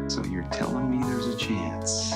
So you're telling me there's a chance?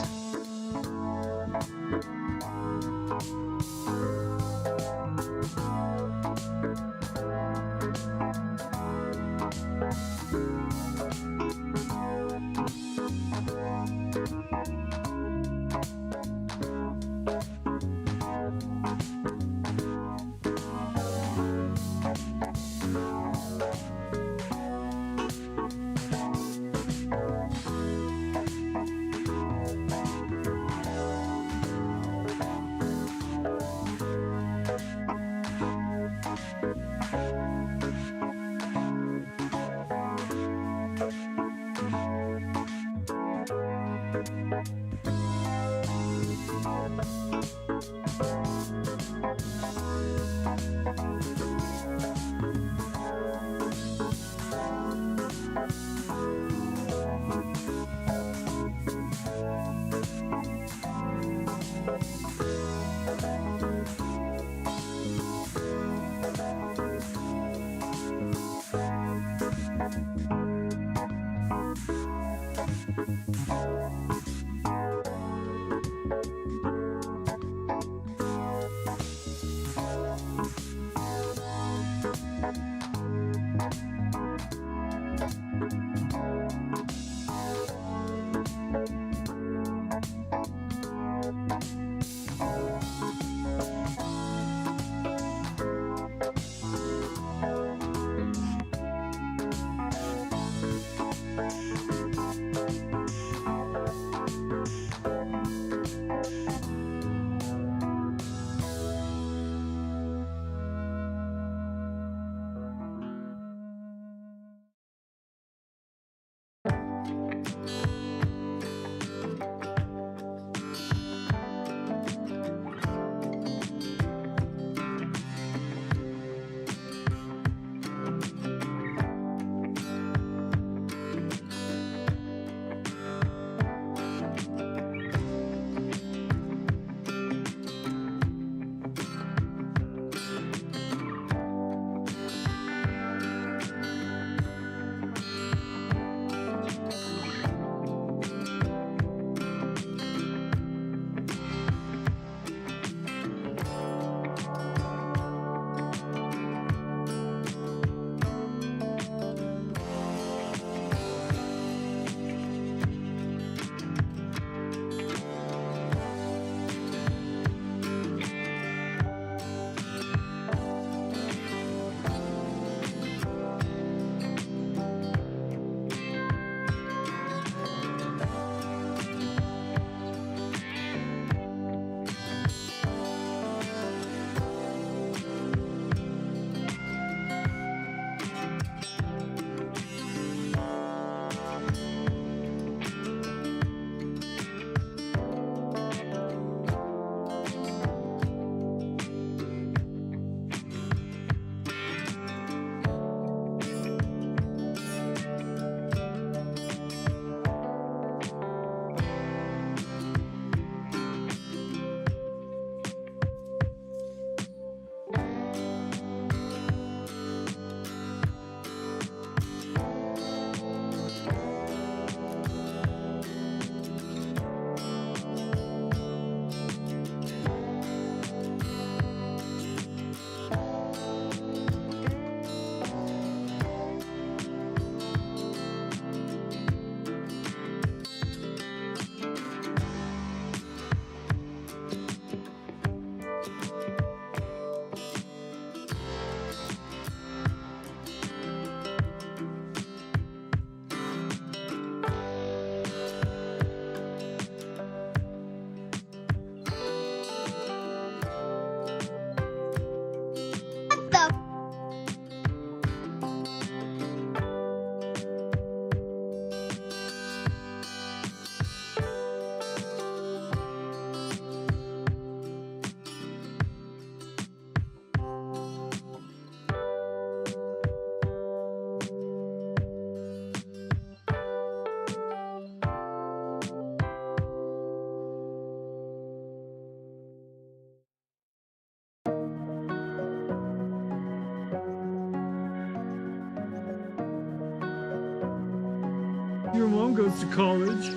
your mom goes to college.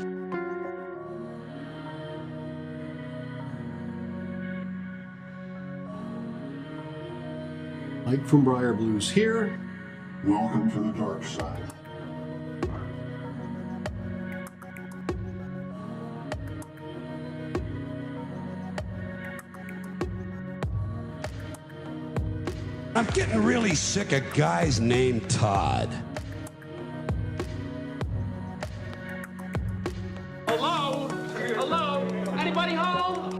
Mike from Briar Blues here. Welcome to the dark side. I'm getting really sick of guys named Todd. Hello? Hello? Anybody home?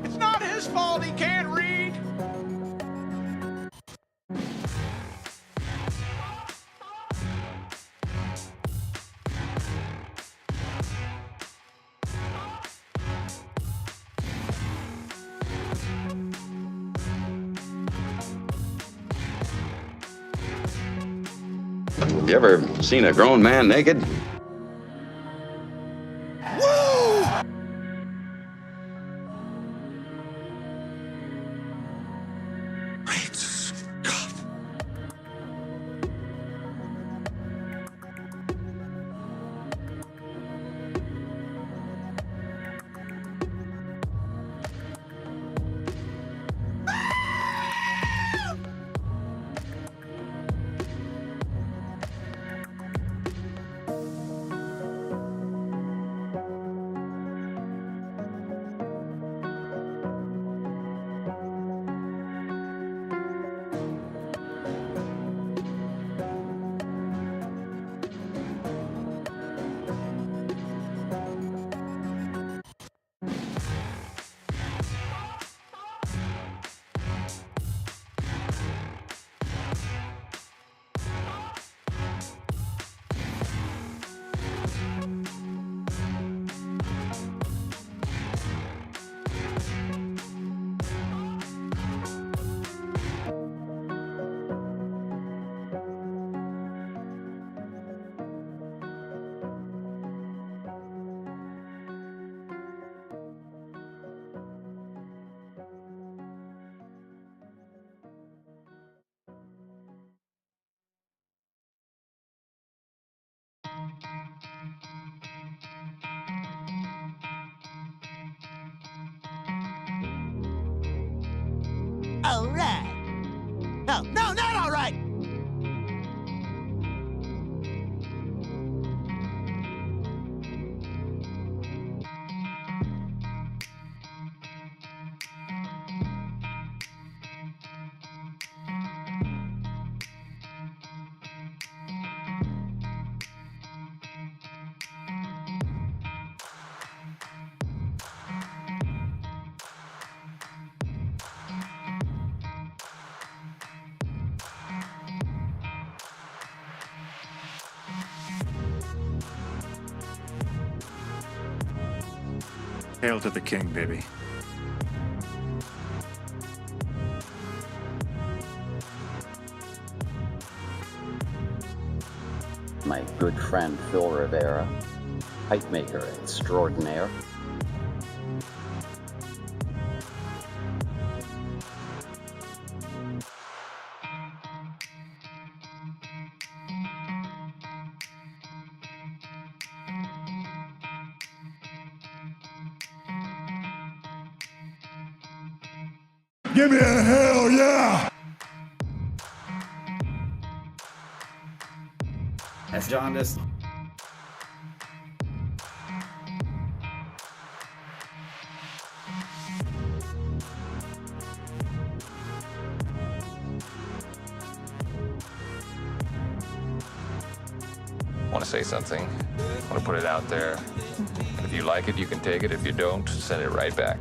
It's not his fault he can't read. You ever seen a grown man naked? Great Scott. All right. Oh, no, not all right. Hail to the king, baby. My good friend Phil Rivera, pipe maker extraordinaire. Give me a hell yeah! That's jaundice. Want to say something? Want to put it out there? And if you like it, you can take it. If you don't, send it right back.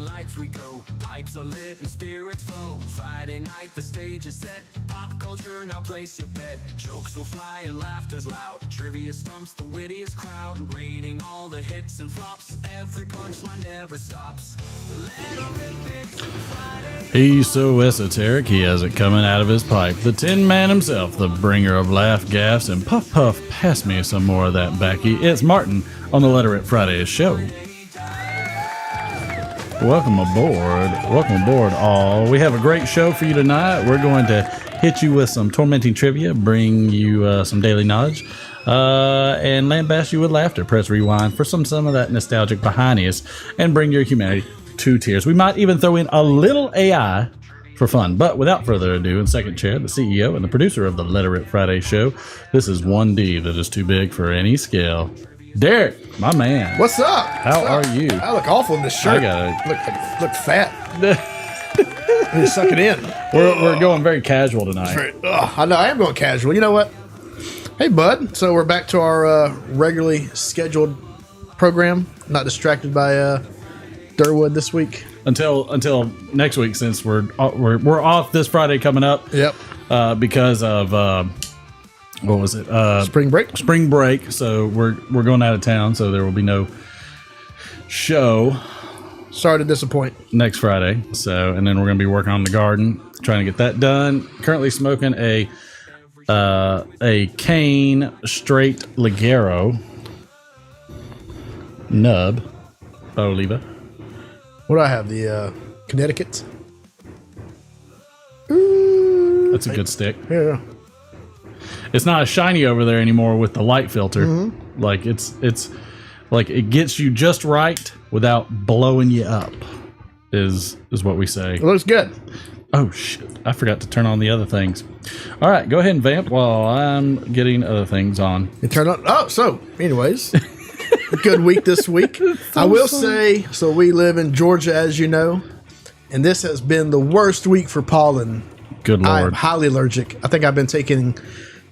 lights we go, pipes are lit and spirits flow. Friday night the stage is set, pop culture now place your bet. Jokes will fly and laughter's loud, trivia stumps the wittiest crowd. Rating all the hits and flops, every punchline never stops. He's so esoteric, he has it coming out of his pipe. The Tin Man himself, the bringer of laugh, gaffs, and puff puff. Pass me some more of that backy. It's Martin on the Letter It Fridays show. Welcome aboard all. We have a great show for you tonight. We're going to hit you with some tormenting trivia, bring you some daily knowledge, and lambaste you with laughter. Press rewind for some of that nostalgic behind-us, and bring your humanity to tears. We might even throw in a little AI for fun. But without further ado, in second chair, the CEO and the producer of the Letter It Friday show, this is one D that is too big for any scale. Derek, my man. What's up? How are you? I look awful in this shirt. I look fat. I just suck it in. We're going very casual tonight. I know, I am going casual. You know what? Hey, bud. So we're back to our regularly scheduled program. Not distracted by Durwood this week. Until next week, since we're off this Friday coming up. Yep. Because of what was it? Spring break. Spring break. So we're going out of town, so there will be no show. Sorry to disappoint. Next Friday. So, and then we're going to be working on the garden, trying to get that done. Currently smoking a cane straight Ligero nub Oliva. What do I have? The Connecticut. That's a good stick. Yeah. It's not as shiny over there anymore with the light filter. Mm-hmm. Like it's like it gets you just right without blowing you up. Is what we say. It looks good. Oh shit! I forgot to turn on the other things. All right, go ahead and vamp while I'm getting other things on. You turn on. Oh, so anyways. A good week this week. I will say, so we live in Georgia, as you know, and this has been the worst week for pollen. Good Lord. I am highly allergic. I think I've been taking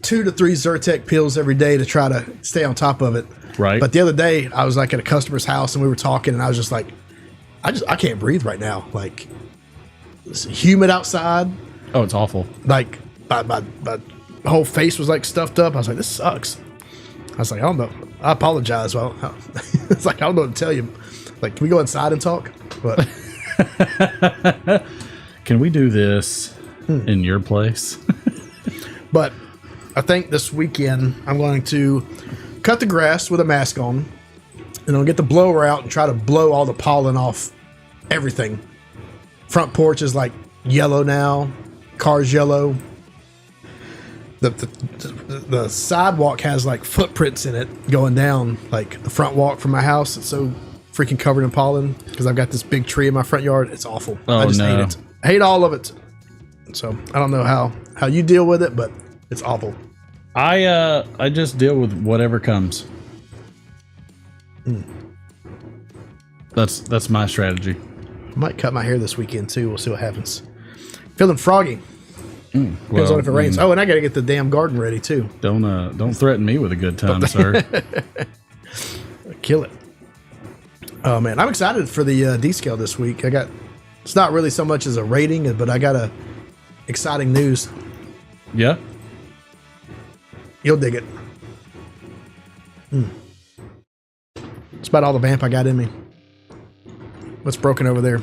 2 to 3 Zyrtec pills every day to try to stay on top of it. Right. But the other day, I was like at a customer's house and we were talking, and I was just like, I can't breathe right now. Like, it's humid outside. Oh, it's awful. Like, my whole face was like stuffed up. I was like, this sucks. I was like, I don't know. I apologize. Well, it's like, I don't know what to tell you. Like, can we go inside and talk? But can we do this in your place? But I think this weekend I'm going to cut the grass with a mask on, and I'll get the blower out and try to blow all the pollen off everything. Front porch is like yellow now. Car's yellow. The sidewalk has like footprints in it going down, like the front walk from my house. It's so freaking covered in pollen because I've got this big tree in my front yard. It's awful. Oh, I just no. hate it. I hate all of it. So I don't know how you deal with it, but it's awful. I just deal with whatever comes. That's my strategy. I might cut my hair this weekend too. We'll see what happens. Feeling froggy. Depends on if it rains. Oh, and I gotta get the damn garden ready too. Don't threaten me with a good time, sir. Kill it. Oh man, I'm excited for the D scale this week. It's not really so much as a rating, but I got exciting news. Yeah. You'll dig it. It's about all the vamp I got in me. What's broken over there?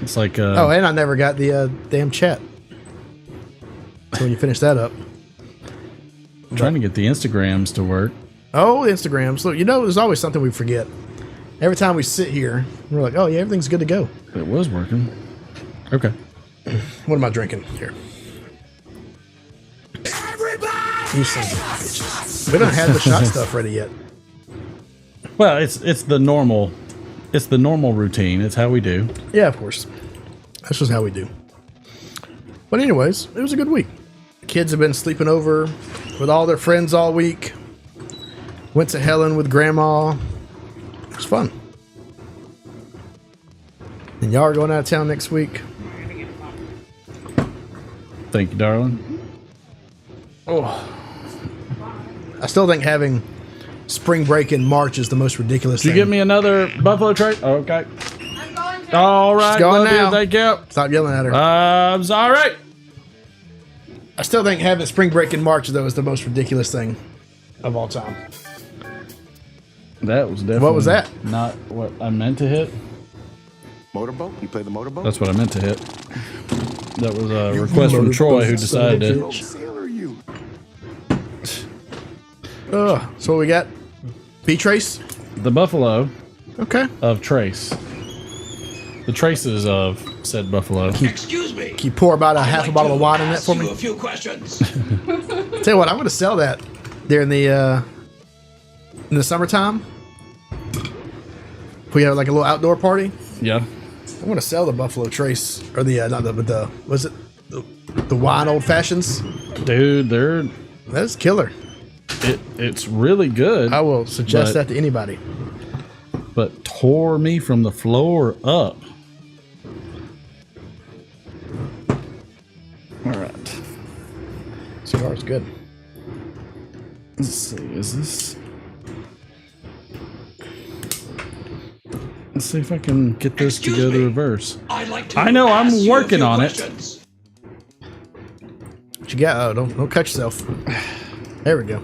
It's like oh, and I never got the damn chat. So when you finish that up, I'm trying to get the Instagrams to work. Oh, the Instagrams. Look, there's always something we forget. Every time we sit here, we're like, oh yeah, everything's good to go. It was working. Okay. What am I drinking here? Everybody! You sons of bitches. We don't have the shot stuff ready yet. Well, it's the normal routine. It's how we do. Yeah, of course. That's just how we do. But anyways, it was a good week. Kids have been sleeping over with all their friends all week. Went to Helen with Grandma. It was fun. And y'all are going out of town next week. Thank you, darling. Oh. I still think having spring break in March is the most ridiculous thing. Did you get me another buffalo tray? Oh, okay. I'm going All right, She's going love you, now. thank you. Stop yelling at her. All right. I still think having spring break in March, though, is the most ridiculous thing of all time. That was definitely. What was that? Not what I meant to hit. Motorboat? You play the motorboat? That's what I meant to hit. That was a request from Troy, who decided to. Sailor, you. So what we got? B-Trace? The Buffalo Okay. of Trace. The traces of said buffalo. Excuse me. Can you pour about a half a bottle of wine in that for me? A few questions. Tell you what, I'm going to sell that during the in the summertime. If we have like a little outdoor party, Yeah. I'm going to sell the Buffalo Trace or the not the was it the wine old fashions? Dude, they're That's killer. it's really good. I will suggest but- that to anybody. But tore me from the floor up. All right. Cigar's good. Let's see. Is this? Let's see if I can get this to go the reverse. I'd like to I know, I'm ask you a working few on it. questions. What you got? Oh, don't cut yourself. There we go.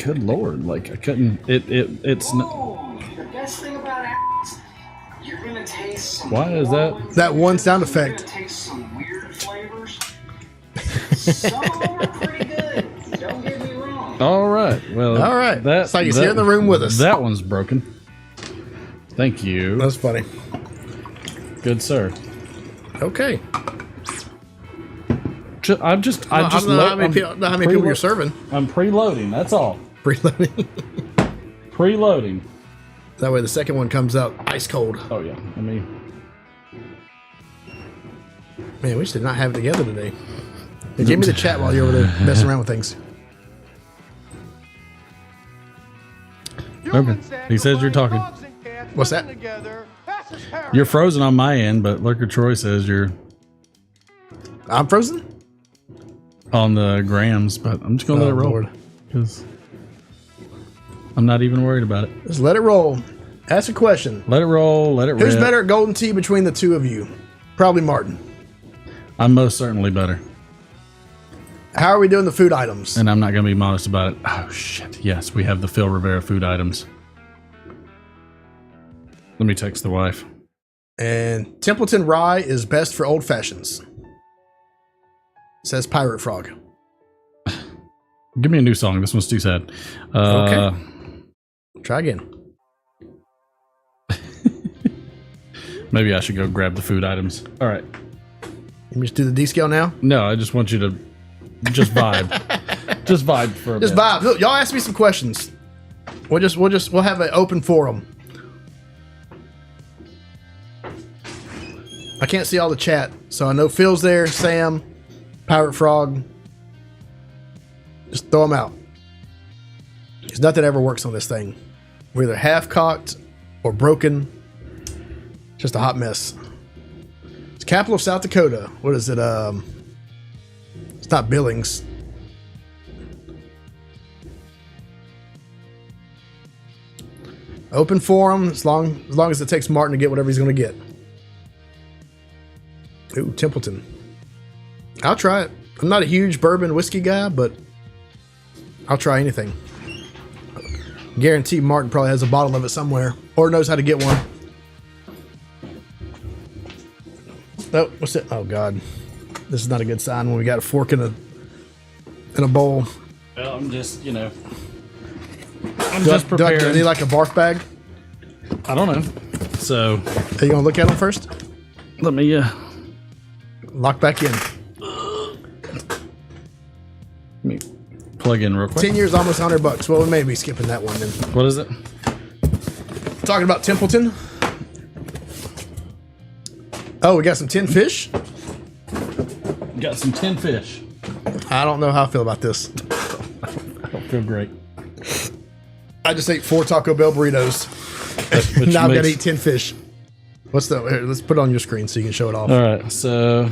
Good lord! Like I couldn't. It's. The best thing about apples, you're gonna taste some. Why is that? That one sound effect. You're gonna taste some weird flavors. Some of them are pretty good. Don't get me wrong. All right. Well. All right. That, It's like he's here in the room with us. That one's broken. Thank you. That's funny. Good sir. Okay. I just. I don't know how many people you're serving. I'm preloading. That's all. Preloading. Preloading. That way the second one comes out ice cold. Oh yeah. I mean, Man, we just did not have it together today. Hey, give me the chat while you're over there messing around with things. okay. He says you're talking. What's that? You're frozen on my end, but Lurker Troy says you're I'm frozen? on the grams, but I'm just gonna let it roll Lord. because I'm not even worried about it. Just let it roll. Ask a question. Let it roll. Let it Who's rip. better at golden tea between the two of you? Probably Martin. I'm most certainly better, How are we doing the food items? and I'm not gonna be modest about it. Oh shit! Yes, we have the Phil Rivera food items. Let me text the wife. And Templeton Rye is best for old fashions. Says Pirate Frog. Give me a new song. This one's too sad. Okay. Try again. Maybe I should go grab the food items. All right. You just do the D scale now? No, I just want you to just vibe. Just vibe for a Just bit. vibe. Look, y'all ask me some questions. We'll have an open forum. I can't see all the chat, so I know Phil's there, Sam, Pirate Frog. Just throw them out. Because nothing ever works on this thing. We're either half-cocked or broken. Just a hot mess. It's capital of South Dakota. What is it? It's not Billings. Open forum as long as it takes Martin to get whatever he's going to get. Ooh, Templeton. I'll try it. I'm not a huge bourbon whiskey guy, but I'll try anything. Guarantee Martin probably has a bottle of it somewhere or knows how to get one. Oh, what's it? Oh God, this is not a good sign when we got a fork in a bowl. Well, I'm just, I'm Do just prepared. I need like a barf bag? I don't know. So, are you gonna look at them first? Let me lock back in. Let me plug in real quick. 10 years, almost $100. Well, we may be skipping that one then. What is it? Talking about Templeton. Oh, we got some tin fish. Got some tin fish. I don't know how I feel about this. I don't feel great. I just ate 4 Taco Bell burritos. Now I've got to eat 10 fish. What's the? Here, let's put it on your screen so you can show it off. All right, so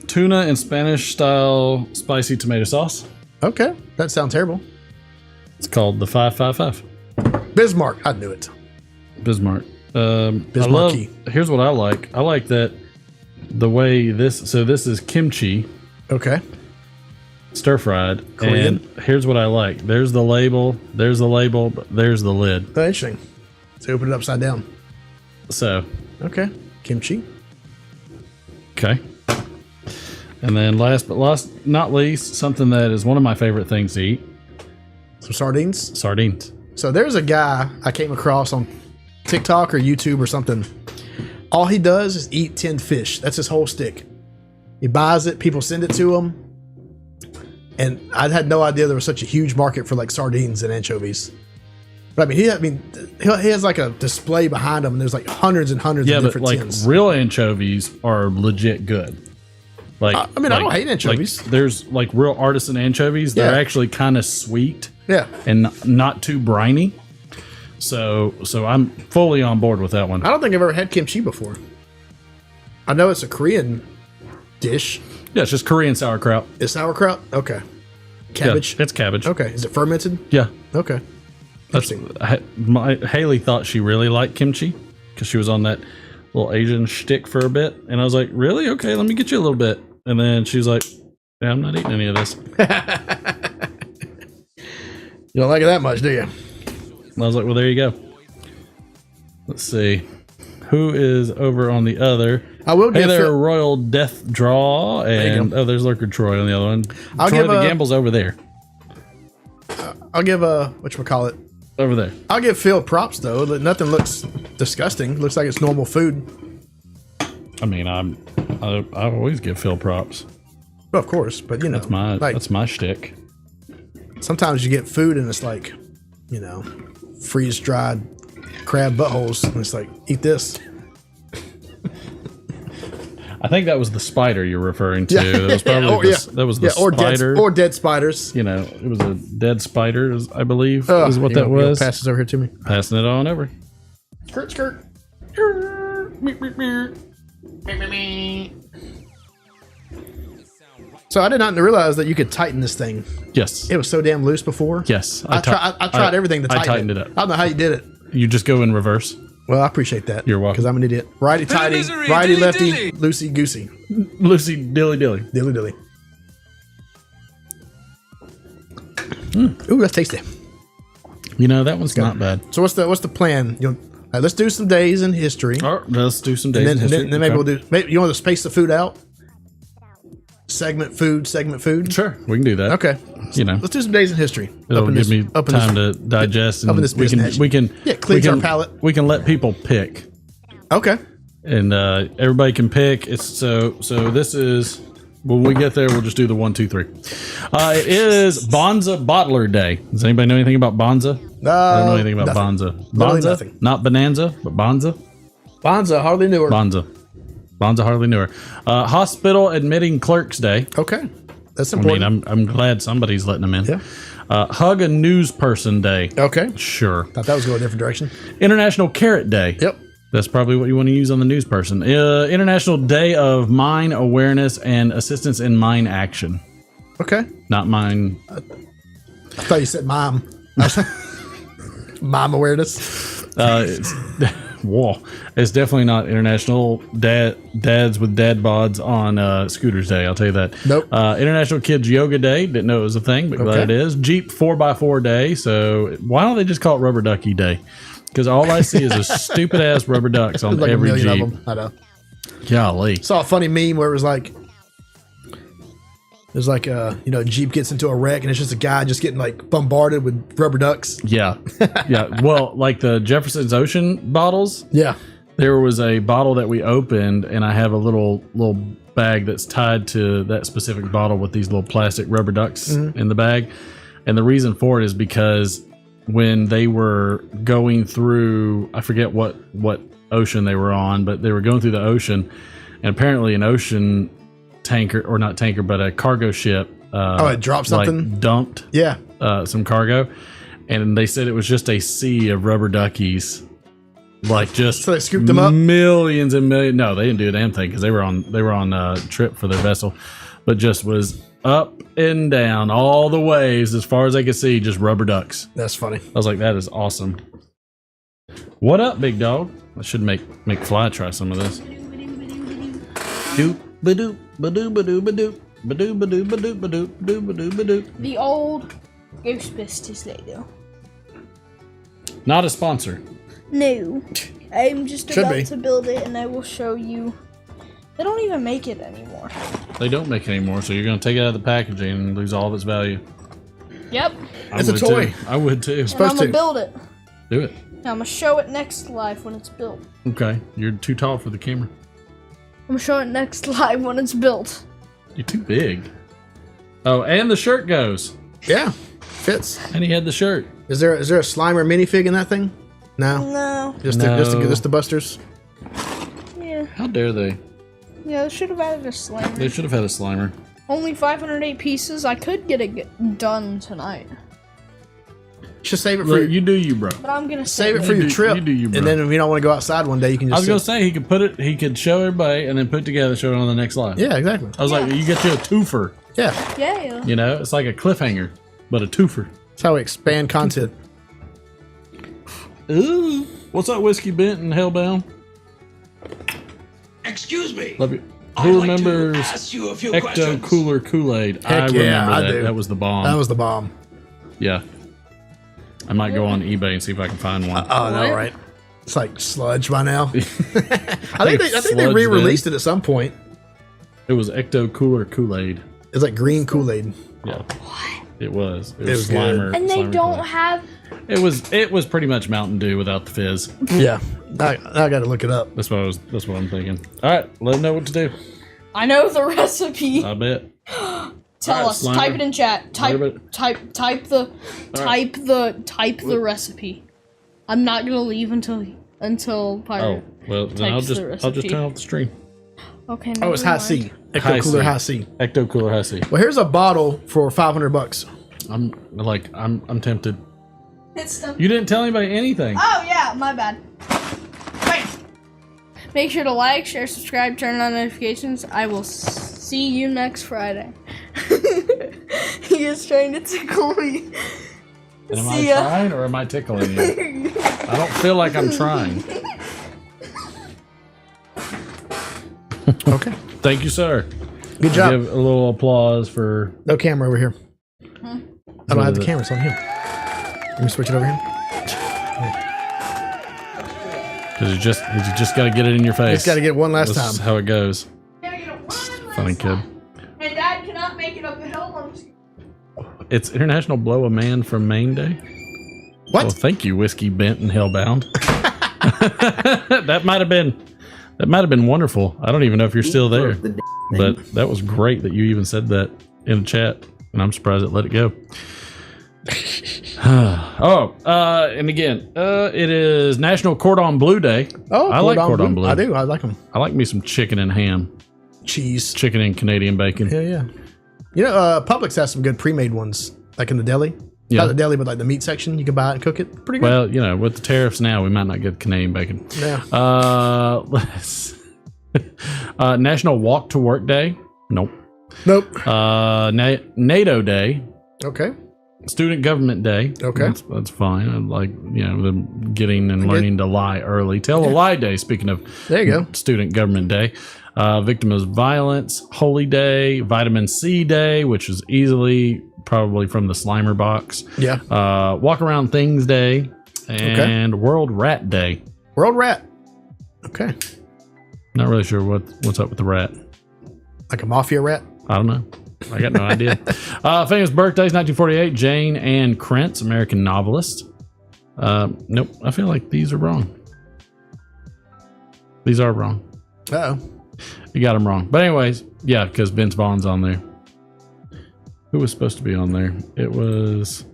tuna and Spanish style spicy tomato sauce. Okay, that sounds terrible. It's called the 555. Bismarck, I knew it. Bismarck. Bismarcky. Here's what I like. I like that the way this. So this is kimchi. Okay. Stir fried. Korean. And here's what I like. There's the label. There's the label. But there's the lid. Oh, interesting. So open it upside down. So. Okay. Kimchi. Okay. And then last but not least, something that is one of my favorite things to eat. Some sardines. Sardines. So there's a guy I came across on TikTok or YouTube or something. All he does is eat tinned fish. That's his whole stick. He buys it. People send it to him. And I had no idea there was such a huge market for like sardines and anchovies. But he has like a display behind him, and there's like hundreds and hundreds of different tins. Real anchovies are legit good. Like, I don't hate anchovies. Like, there's like real artisan anchovies. They're actually kind of sweet. Yeah. And not too briny. So I'm fully on board with that one. I don't think I've ever had kimchi before. I know it's a Korean dish. Yeah, it's just Korean sauerkraut. It's sauerkraut? Okay. Cabbage? Yeah, it's cabbage. Okay. Is it fermented? Yeah. Okay. Interesting. Haley thought she really liked kimchi because she was on that little Asian shtick for a bit. And I was like, really? Okay, let me get you a little bit. And then she was like, yeah, I'm not eating any of this. You don't like it that much, do you? And I was like, well, there you go. Let's see. Who is over on the other? I will give Royal Death Draw. And there's Lurker Troy on the other one. I'll Troy give the Gamble's over there. I'll give whatchamacallit? Over there. I'll give Phil props though. Nothing looks disgusting. Looks like it's normal food. I mean, I always give Phil props. Well, of course, but you know, that's my shtick. Sometimes you get food and it's like, you know, freeze dried crab buttholes, and it's like, eat this. I think that was the spider you're referring to. Yeah. That was probably that was the spider. Or dead spiders. You know, it was a dead spider, I believe, is what that was. Pass this over here to me. Passing it on over. Skirt. So I did not realize that you could tighten this thing. Yes. It was so damn loose before. Yes. I tried everything to tighten it. I tightened it up. I don't know how you did it. You just go in reverse. Well, I appreciate that. You're welcome. Because I'm an idiot. Righty tighty, righty lefty, loosey goosey. Loosey dilly dilly. Dilly dilly. Ooh, that's tasty. You know, that one's not bad. So what's the plan? Let's do some days in history. All right, let's do some days in history. And then maybe we'll do. Maybe you want to space the food out. Segment food. Sure, we can do that. Okay. You know, let's do some days in history. It'll give me time to digest, and we can cleanse our palate. We can let people pick. Okay. And everybody can pick. It's so this is when we get there. We'll just do the 1, 2, 3. It is Bonza Bottler Day. Does anybody know anything about Bonza? I don't know anything about Bonza. Bonza, nothing. Not Bonanza, but Bonza. Bonza, hardly knew her. Bonza, hardly knew her. Hospital Admitting Clerks Day. Okay, that's important. I mean, I'm glad somebody's letting them in. Yeah. Hug a News Person Day. Okay. Sure. Thought that was going a different direction. International Carrot Day. Yep. That's probably what you want to use on the news person. International Day of Mine Awareness and Assistance in Mine Action. Okay. Not mine. I thought you said mom. Mom awareness. It's definitely not International Dads with Dad Bods on Scooters Day. I'll tell you that. Nope. International Kids Yoga Day. Didn't know it was a thing, but glad it is. Jeep 4x4 Day. So why don't they just call it Rubber Ducky Day? Because all I see is a stupid ass rubber ducks on like every a million Jeep. of them. I know. Golly. Saw a funny meme where it was like, there's like Jeep gets into a wreck and it's just a guy just getting like bombarded with rubber ducks. Yeah. Yeah. Well, like the Jefferson's Ocean bottles. Yeah. There was a bottle that we opened, and I have a little bag that's tied to that specific bottle with these little plastic rubber ducks in the bag. And the reason for it is because when they were going through, I forget what ocean they were on, but they were going through the ocean, and apparently an ocean tanker, or not tanker, but a cargo ship. It dropped something? Like dumped some cargo. And they said it was just a sea of rubber duckies. Like just so they scooped them up? Millions and millions. No, they didn't do a damn thing because they were on a trip for their vessel, but just was up and down all the waves as far as I could see, just rubber ducks. That's funny. I was like, that is awesome. What up, big dog? I should make Fly try some of this. Doop ba-doop ba-doop ba-doop ba-doop ba-doop ba-doop ba-doop ba-doop ba-doop ba-doop. The old Ghostbusters Lego. Not a sponsor. No. I'm just Should about be. to build it and I will show you. They don't even make it anymore. They don't make it anymore, so you're going to take it out of the packaging and lose all of its value. Yep. I It's a would toy. Too. I would too. And I'm supposed gonna to. build it. Do it. Now I'm gonna show it next live when it's built. Okay. You're too tall for the camera. I'm gonna show it next live when it's built. You're too big. Oh, and the shirt goes. Yeah, fits. And he had the shirt. Is there a Slimer minifig in that thing? No. No. Just the Busters. Yeah. How dare they? Yeah, they should have added a Slimer. They should have had a Slimer. Only 508 pieces. I could get it done tonight. Just save it for Look, you do you, bro. But I'm gonna save it it. for your trip. You do you, bro. And then if you don't want to go outside one day, you can I just. was gonna say he could put it. He could show everybody and then put it together, show it on the next live. Yeah, exactly. I was like, you get you a twofer. Yeah, Yeah. You know, it's like a cliffhanger, but a twofer. that's how we expand content. Ooh, what's up, Whiskey Bent and Hellbound? Excuse me. Love you. I'd Who like to remembers ask you a few Ecto questions. Cooler Kool-Aid? I Heck yeah, remember I that. do. That was the bomb. That was the bomb. Yeah. I might go on eBay and see if I can find one. Oh no, right? It's like sludge by now. I think they Sludge re-released it at some point. It was Ecto Cooler Kool-Aid. It's like green Kool-Aid. Yeah. It was. It was was good. Slimer. And they Slimer don't Kool-Aid. have. It was pretty much Mountain Dew without the fizz. Yeah, I got to look it up. That's what I'm thinking. All right, let them know what to do. I know the recipe. I bet. Tell Alright, us. Slimer. Type it in chat. Type the Alright. recipe. I'm not gonna leave until Oh, Pirate. well then I'll types the just recipe. turn off the stream. Okay. Oh, it's never high mind. C. Ecto Cooler High C. Ecto Cooler High C. Well, here's a bottle for $500. I'm tempted. It's the. You didn't tell anybody anything. Oh yeah, my bad. Wait. Make sure to like, share, subscribe, turn on notifications. I will see you next Friday. He is trying to tickle me. And am I See ya. trying or am I tickling you? I don't feel like I'm trying. Okay. Thank you, sir. Good job. Give a little applause for. No camera over here. I don't What have is the it? camera, so on him. Let me switch it over here. Because you just got to get it in your face. Just got to get one last This time. is how it goes. Funny kid. And Dad cannot make it up the hill. I'm just- It's International Blow a Man from Maine Day. What? Well, thank you, Whiskey Bent and Hellbound. That might have been wonderful. I don't even know if you're still there, but that was great that you even said that in the chat, and I'm surprised it let it go. And again, it is National Cordon Bleu Day. Oh, I like cordon bleu. I do. I like them. I like me some chicken and ham, Cheese. chicken and Canadian bacon. Yeah, yeah. You know, Publix has some good pre-made ones, like in the deli. Yeah. Not the deli, but like the meat section. You can buy it and cook it. Pretty good. Well, you know, with the tariffs now, we might not get Canadian bacon. Yeah. Let's National Walk to Work Day. Nope. Nope. NATO Day. Okay. Student Government Day. Okay. That's fine. I like, you know, them getting and learning to lie early. Tell a Lie Day, speaking of There you go. Student Government Day. Victim of Violence, Holy Day, Vitamin C Day, which is easily probably from the Slimer box. Yeah. Walk Around Things Day, and World Rat Day. World Rat. Okay. Not really sure what's up with the rat. Like a mafia rat? I don't know. I got no idea. Famous birthdays, 1948, Jane Ann Krentz, American novelist. Nope, I feel like these are wrong. These are wrong. Uh-oh. You got them wrong. But anyways, yeah, because Vince Vaughn's on there. Who was supposed to be on there? It was...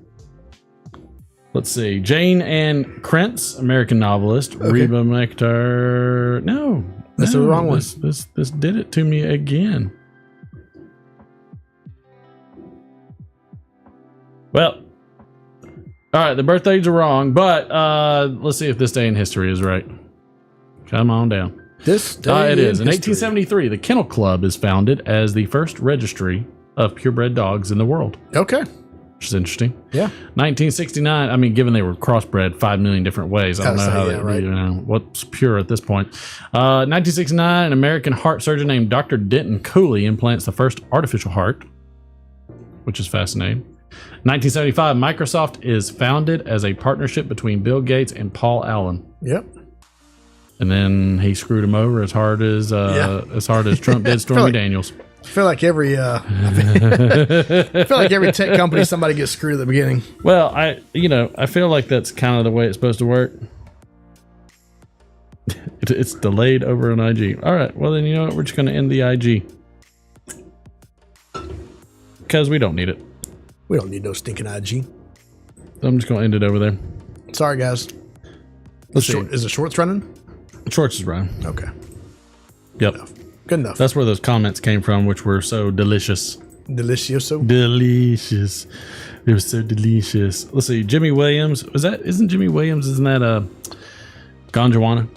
Let's see. Jane Ann Krentz, American novelist. Okay. Reba McTaggart. No. That's the wrong one. This did it to me again. Well, all right, the birthdays are wrong, but let's see if this day in history is right. Come on down. This day It is. In history. 1873, the Kennel Club is founded as the first registry of purebred dogs in the world. Okay. which is interesting. Yeah. 1969. I mean, given they were crossbred 5 million different ways, I don't know how right. what's pure at this point. 1969, an American heart surgeon named Dr. Denton Cooley implants the first artificial heart, which is fascinating. 1975, Microsoft is founded as a partnership between Bill Gates and Paul Allen. Yep. And then he screwed him over as hard as Trump did Stormy Daniels. I feel like every tech company, somebody gets screwed at the beginning. Well, I feel like that's kind of the way it's supposed to work. It's delayed over an IG. All right. Well, then you know what? We're just going to end the IG because we don't need it. We don't need no stinking IG. So I'm just going to end it over there. Sorry, guys. Is the shorts running? Shorts is running. Okay. Yep. Good enough. That's where those comments came from, which were so delicious. Delicioso. Delicious. It was so delicious. Let's see. Jimmy Williams. Isn't that Ganjawana?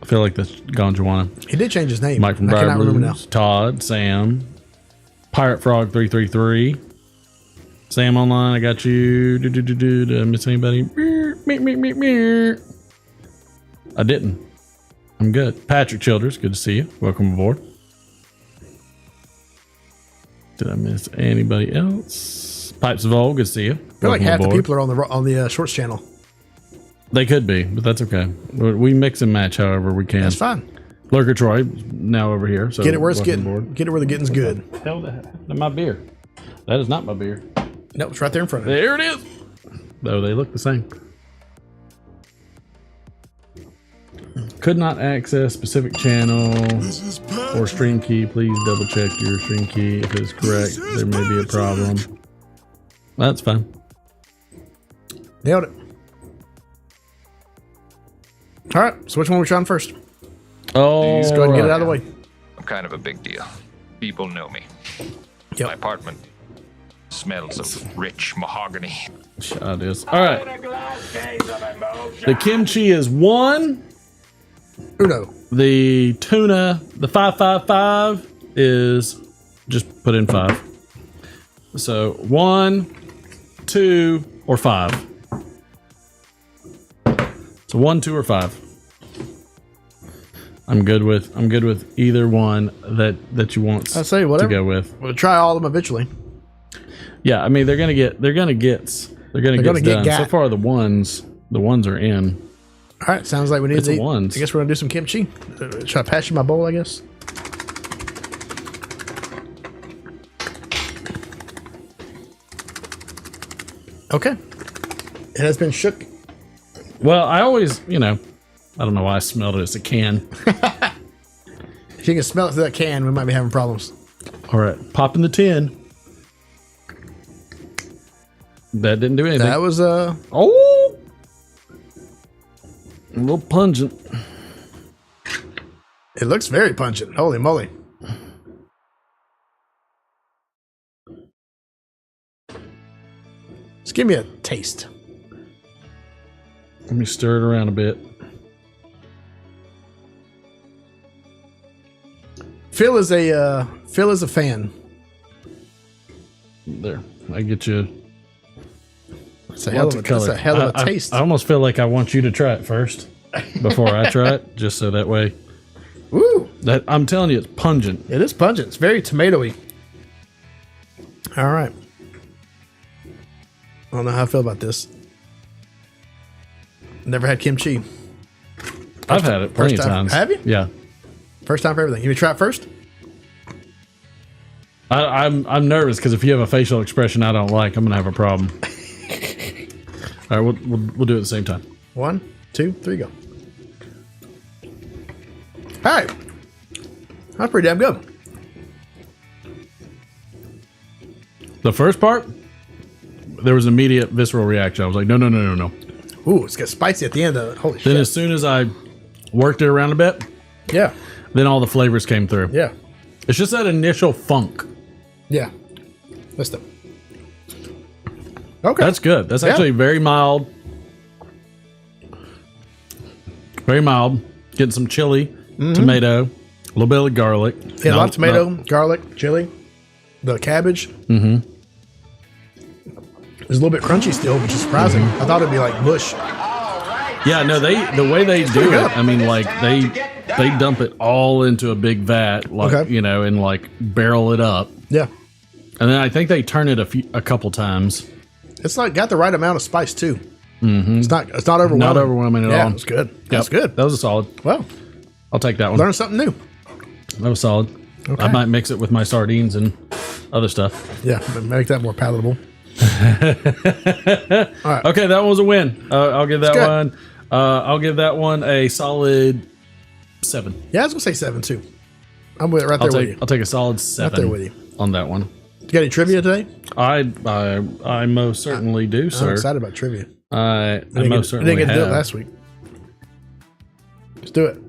I feel like that's Ganjawana. He did change his name. Mike from I cannot remember now. Todd, Sam, Pirate Frog 333. Sam online, I got you. Did I miss anybody? I didn't. I'm good. Patrick Childers, good to see you. Welcome aboard. Did I miss anybody else? Pipes of Old, good to see you. I feel like half the people are on the Shorts channel. They could be, but that's okay. We mix and match however we can. That's fine. Lurker Troy now over here. So get it where it's getting. Get it where the getting's good. Hell, that's my beer. That is not my beer. Nope, it's right there in front of you. There it is. Though they look the same. Could not access specific channel or stream key. Please double check your stream key. If it is correct, there may be a problem. That's fine. Nailed it. All right, so which one are we trying first? Oh, let's go ahead and get it out of the way. I'm kind of a big deal. People know me. Yep. My apartment smells of rich mahogany. Shot is. All right. The kimchi is 1. Uno. The tuna, the 555 is just put in 5. So 1, 2, or 5. So 1, 2, or 5. I'm good with either one that you want. I say whatever to go with. We'll try all of them eventually. Yeah, I mean they're gonna get done. So far the ones are in. All right, sounds like we need to eat. Ones. I guess we're gonna do some kimchi. Should I pass you my bowl? I guess. Okay. It has been shook. Well, I always, I don't know why I smelled it as a can. If you can smell it through that can, we might be having problems. All right, pop in the tin. That didn't do anything. That was a little pungent. It looks very pungent. Holy moly. Just give me a taste. Let me stir it around a bit. Phil is a fan. There, I get you. That's a hell of a taste. I almost feel like I want you to try it first before I try it, just so that way. Woo! That I'm telling you, it's pungent. It is pungent. It's very tomatoey. All right. I don't know how I feel about this. Never had kimchi. I've had it plenty of times. Have you? Yeah. First time for everything. You try it first? I'm nervous because if you have a facial expression I don't like, I'm gonna have a problem. All right, we'll do it at the same time. 1, 2, 3, go. All right. That's pretty damn good. The first part, there was an immediate visceral reaction. I was like, no. Ooh, it's got spicy at the end of it. Holy shit. Then as soon as I worked it around a bit, yeah, then all the flavors came through. Yeah. It's just that initial funk. Yeah. Listen. Okay. That's good. That's actually very mild. Very mild. Getting some chili, tomato, a little bit of garlic. Yeah, a lot of tomato, garlic, chili, the cabbage. It's a little bit crunchy still, which is surprising. I thought it'd be like mush. Yeah, no, the way they do it, I mean, like they dump it all into a big vat, like you know, and like barrel it up. Yeah, and then I think they turn it a couple times. It's like got the right amount of spice too. Mm-hmm. It's not overwhelming. Not overwhelming at all. Yeah, it's good. That's good. That was a solid. Well, I'll take that one. Learn something new. That was solid. Okay. I might mix it with my sardines and other stuff. Yeah, make that more palatable. All right. Okay, that was a win. I'll give that one. I'll give that one a solid 7. Yeah, I was gonna say 7 too. I'm with right there with you. I'll take a solid 7. Right there with you on that one. You got any trivia today? I most certainly do, sir. I'm excited about trivia. I most certainly didn't get to do it have. last week. Let's do it.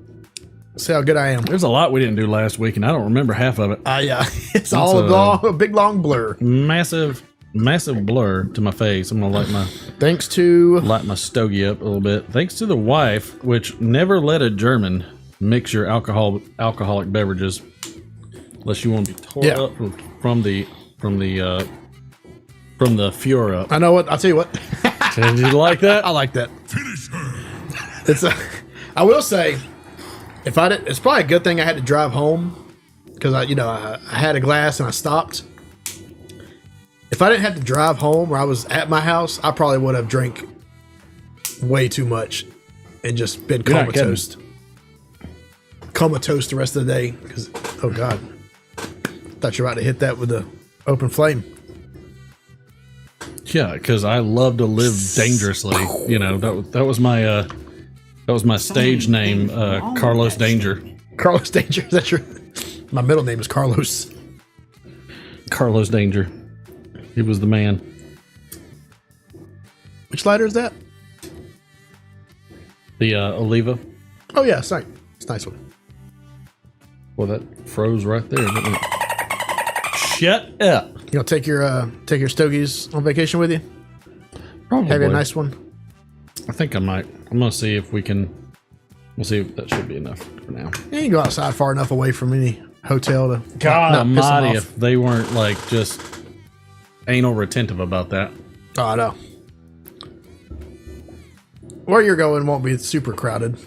See how good I am. There's a lot we didn't do last week, and I don't remember half of it. Yeah, it's all a big long blur. Massive blur to my face. I'm gonna light my stogie up a little bit. Thanks to the wife, which never let a German mix your alcoholic beverages, unless you want to be tore up from the Fiora up. I know what. I'll tell you what. Did you like that? I like that. It's I will say, if I did, it's probably a good thing I had to drive home because I had a glass and I stopped. If I didn't have to drive home or I was at my house, I probably would have drank way too much and just been comatose. Comatose the rest of the day because, oh God, thought you were about to hit that with the open flame. Yeah, because I love to live dangerously. You know, that was my stage name, Carlos Danger. Carlos Danger. That's your. My middle name is Carlos. Carlos Danger. He was the man. Which lighter is that? The Oliva. Oh yeah, it's nice. It's a nice one. Well, that froze right there. Didn't it? Shut up. You gonna take your stogies on vacation with you? Probably. Have you a nice one? I think I might. I'm gonna see if we can. We'll see if that should be enough for now. Yeah, you can go outside far enough away from any hotel to. God almighty, if they weren't like just anal retentive about that. Oh, I know. Where you're going won't be super crowded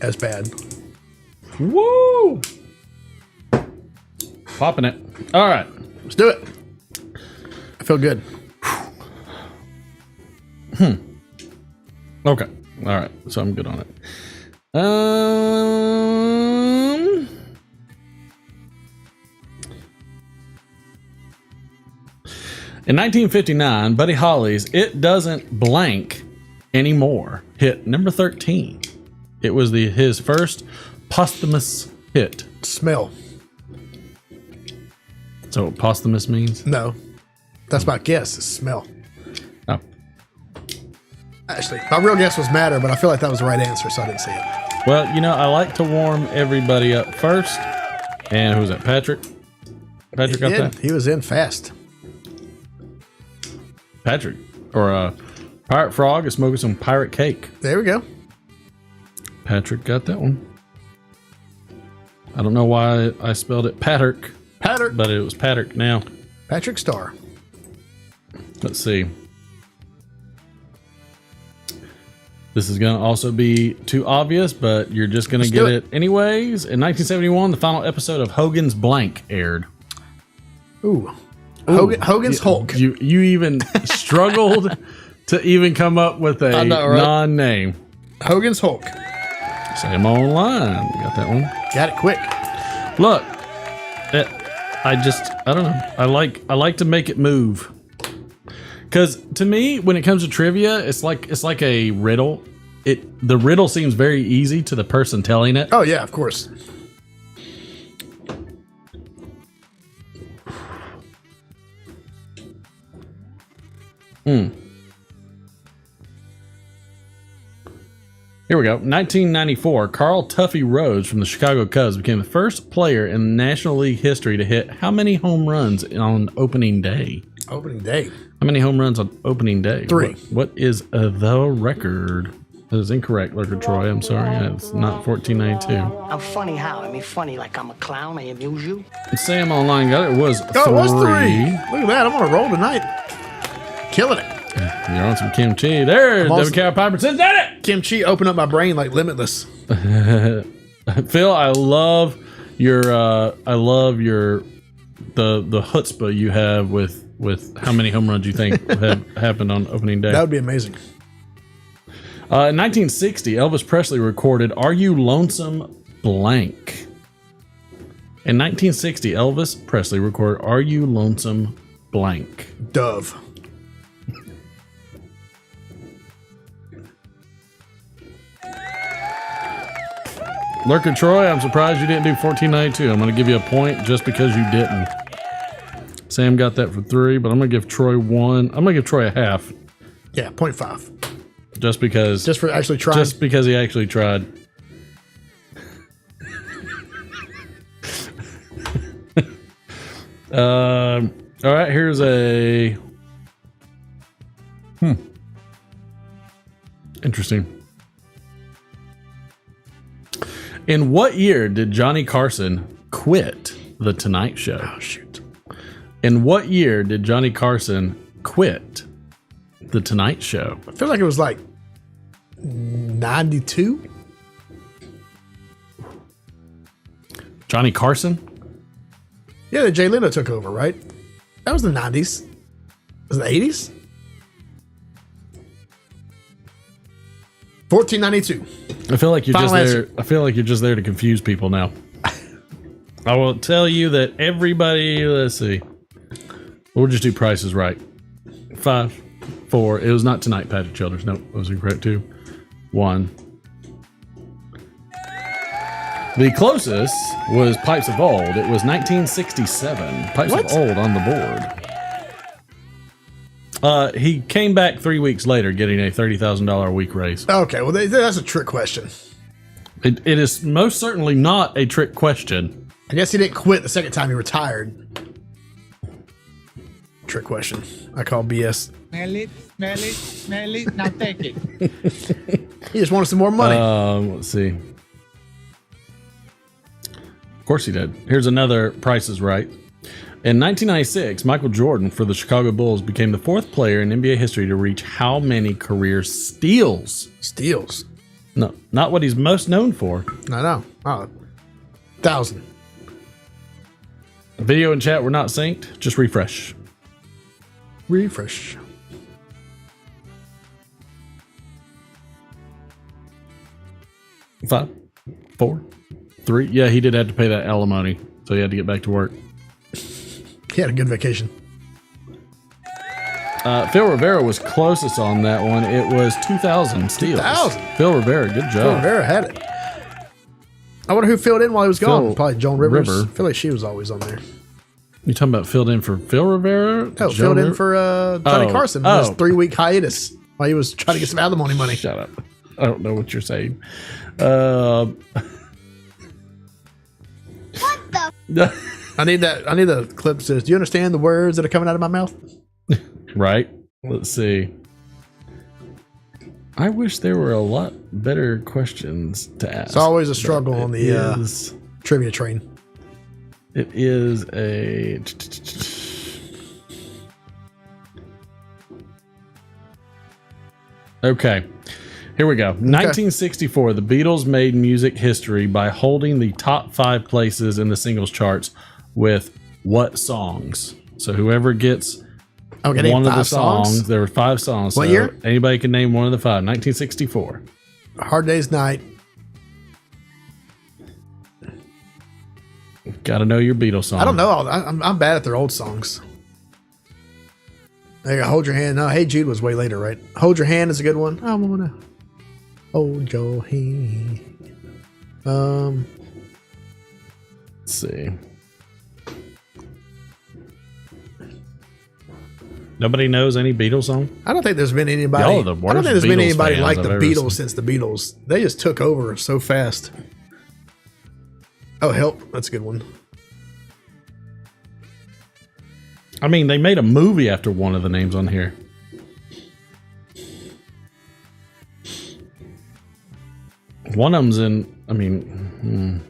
as bad. Woo! Popping it. All right. Let's do it. I feel good. Okay. All right. So I'm good on it. In 1959, Buddy Holly's "It Doesn't Blank Anymore" hit number 13. It was his first posthumous hit. Smell. So what posthumous means? No. That's my guess, is smell. Oh. Actually, my real guess was matter, but I feel like that was the right answer, so I didn't say it. Well, you know, I like to warm everybody up first. And who was that? Patrick? Patrick got that? He was in fast. Patrick. Or Pirate Frog is smoking some pirate cake. There we go. Patrick got that one. I don't know why I spelled it Patrick. Patrick. But it was Patrick now. Patrick Star. Let's see. This is going to also be too obvious, but you're just going to get it anyways. In 1971, the final episode of Hogan's Blank aired. Ooh. Hogan's Hulk. You even struggled to even come up with a non-name. Hogan's Hulk. Same online. Got that one. Got it quick. Look. I don't know. I like to make it move. Because to me, when it comes to trivia, it's like a riddle. The riddle seems very easy to the person telling it. Oh yeah, of course. Here we go. 1994, Carl Tuffy Rhodes from the Chicago Cubs became the first player in National League history to hit how many home runs on opening day? Opening day. How many home runs on opening day? 3. What is the record? That is incorrect, Lurker Troy. I'm sorry. It's not 1492. I'm funny how? I mean, funny like I'm a clown. I amuse you. Sam Online got it. It was 3. Oh, it was 3. Look at that. I'm on a roll tonight. Killing it. You're on some kimchi. There, also- David Carroll Piper says that Kimchi opened up my brain like Limitless. it. Phil, I love your the chutzpah you have with how many home runs you think have happened on opening day. That would be amazing. In 1960, Elvis Presley recorded "Are You Lonesome Blank." In 1960, Elvis Presley recorded "Are You Lonesome Blank." Dove. Lurker Troy, I'm surprised you didn't do 1492. I'm going to give you a point just because you didn't. Sam got that for 3, but I'm going to give Troy 1. I'm going to give Troy a half. Yeah, 0.5. Just because. Just for actually trying. Just because he actually tried. All right, here's a. Interesting. In what year did Johnny Carson quit The Tonight Show? Oh, shoot. In what year did Johnny Carson quit The Tonight Show? I feel like it was like 92. Johnny Carson? Yeah, that Jay Leno took over, right? That was the 90s. Was it the 80s? 1492. I feel like you're Final just there. answer. I feel like you're just there to confuse people now. I will tell you that everybody. Let's see. We'll just do prices right. 5, 4. It was not tonight, Patrick Childers. Nope, it was incorrect too. 1. The closest was Pipes of Old. It was 1967. Pipes of Old on the board. He came back 3 weeks later, getting a $30,000 a week raise. Okay, well, that's a trick question. It is most certainly not a trick question. I guess he didn't quit the second time he retired. Trick question. I call BS. Smell it, smell it, smell it. Now take it. He just wanted some more money. Let's see. Of course he did. Here's another Price is Right. In 1996, Michael Jordan for the Chicago Bulls became the 4th player in NBA history to reach how many career steals? Steals? No, not what he's most known for. I know. 1,000. The video and chat were not synced. Just refresh. Refresh. Five, 4, 3. Yeah, he did have to pay that alimony, so he had to get back to work. He had a good vacation. Phil Rivera was closest on that one. It was 2,000 steals. 2,000? Phil Rivera, good job. Phil Rivera had it. I wonder who filled in while he was gone. Phil Probably Joan Rivers. River. I feel like she was always on there. You talking about filled in for Phil Rivera? No, filled in for Johnny Carson. His 3-week hiatus while he was trying to get some alimony money. Shut up. I don't know what you're saying. What the? I need the clip that says, do you understand the words that are coming out of my mouth? Right. Let's see. I wish there were a lot better questions to ask. It's always a struggle on the trivia train. It is a... Okay. Here we go. 1964, the Beatles made music history by holding the top 5 places in the singles charts with what songs? So whoever gets one of the songs, there were 5 songs. What so year? Anybody can name one of the 5. 1964. Hard Day's Night. Got to know your Beatles song. I don't know. I'm bad at their old songs. There you go. Hold Your Hand. No, Hey Jude was way later, right? Hold Your Hand is a good one. I wanna hold your hand. Let's see. Nobody knows any Beatles song? I don't think there's been anybody. Y'all are the I don't worst think there's been Beatles anybody fans like the I've ever Beatles seen. since the Beatles. They just took over so fast. Oh, Help. That's a good one. I mean, they made a movie after one of the names on here. One of them's in, I mean,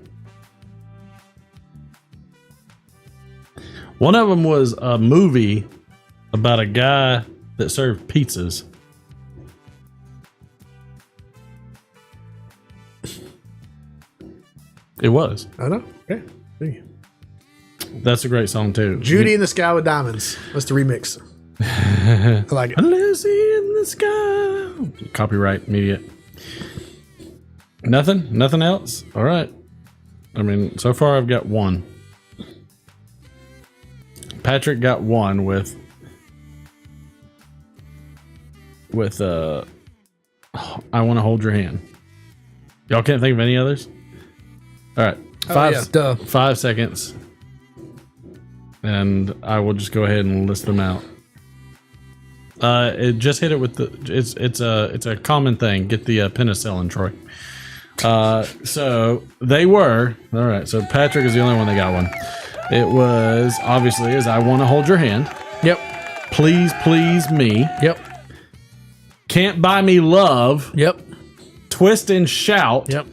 one of them was a movie about a guy that served pizzas? It was. I know. Okay. Thank you. That's a great song too. Judy in the Sky with Diamonds. That's the remix. I like it. Lucy in the sky. Copyright immediate. Nothing else. All right. I mean, so far I've got one. Patrick got one with I Want to Hold Your Hand. Y'all can't think of any others? All right. 5 seconds. And I will just go ahead and list them out. It just hit it with the it's a common thing. Get the penicillin, Troy. So they were all right. So Patrick is the only one that got one. It was obviously is I Want to Hold Your Hand. Yep. Please Please Me. Yep. Can't Buy Me Love. Yep. Twist and Shout. Yep.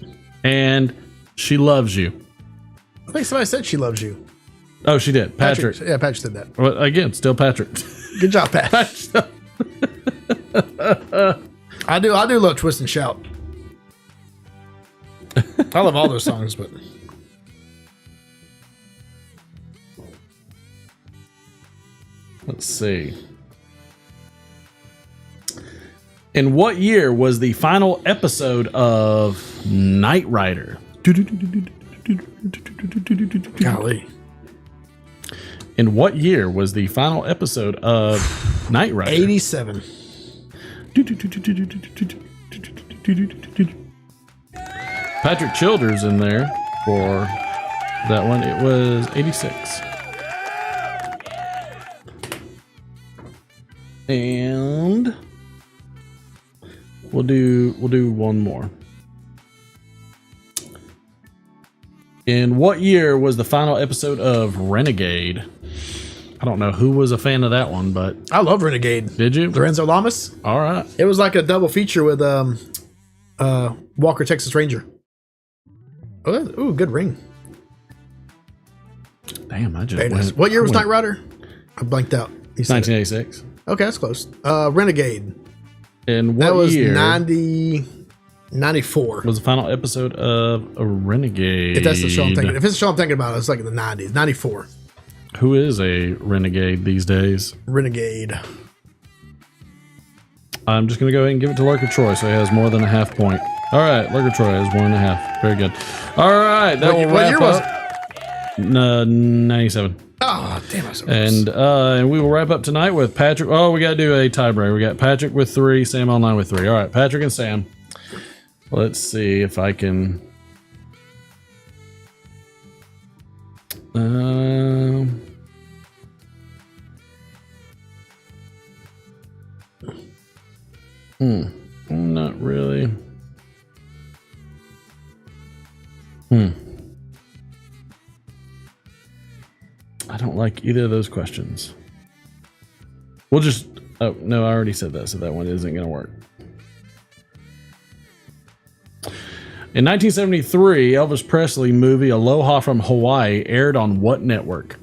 And She Loves You. I think somebody said She Loves You. Oh, she did. Patrick. Yeah, Patrick did that. Well, again, still Patrick. Good job, Pat. I do love Twist and Shout. I love all those songs, but let's see. In what year was the final episode of Knight Rider? golly. In what year was the final episode of Knight Rider? 87. Patrick Childers in there for that one. It was 86. And we'll do one more. In what year was the final episode of Renegade? I don't know who was a fan of that one, but I love Renegade. Did you? Lorenzo Lamas. All right. It was like a double feature with Walker Texas Ranger. Oh, ooh, good ring. Damn, I just Very nice. went, What year was Knight Rider? I blanked out. 1986. Okay, that's close. Renegade. And what that was year 94. was the final episode of a Renegade? If that's the show I'm thinking. If it's the show I'm thinking about, it's like in the 90s. 94. Who is a Renegade these days? Renegade. I'm just going to go ahead and give it to Lurker Troy so he has more than a half point. All right, Lurker Troy has 1.5. Very good. All right, that will wrap up. 97. Oh, damn, I so and we will wrap up tonight with Patrick. Oh, we got to do a tiebreaker. We got Patrick with 3, Sam online with 3. All right, Patrick and Sam. Let's see if I can. Not really. I don't like either of those questions. We'll just. Oh, no, I already said that, so that one isn't going to work. In 1973, Elvis Presley movie Aloha from Hawaii aired on what network?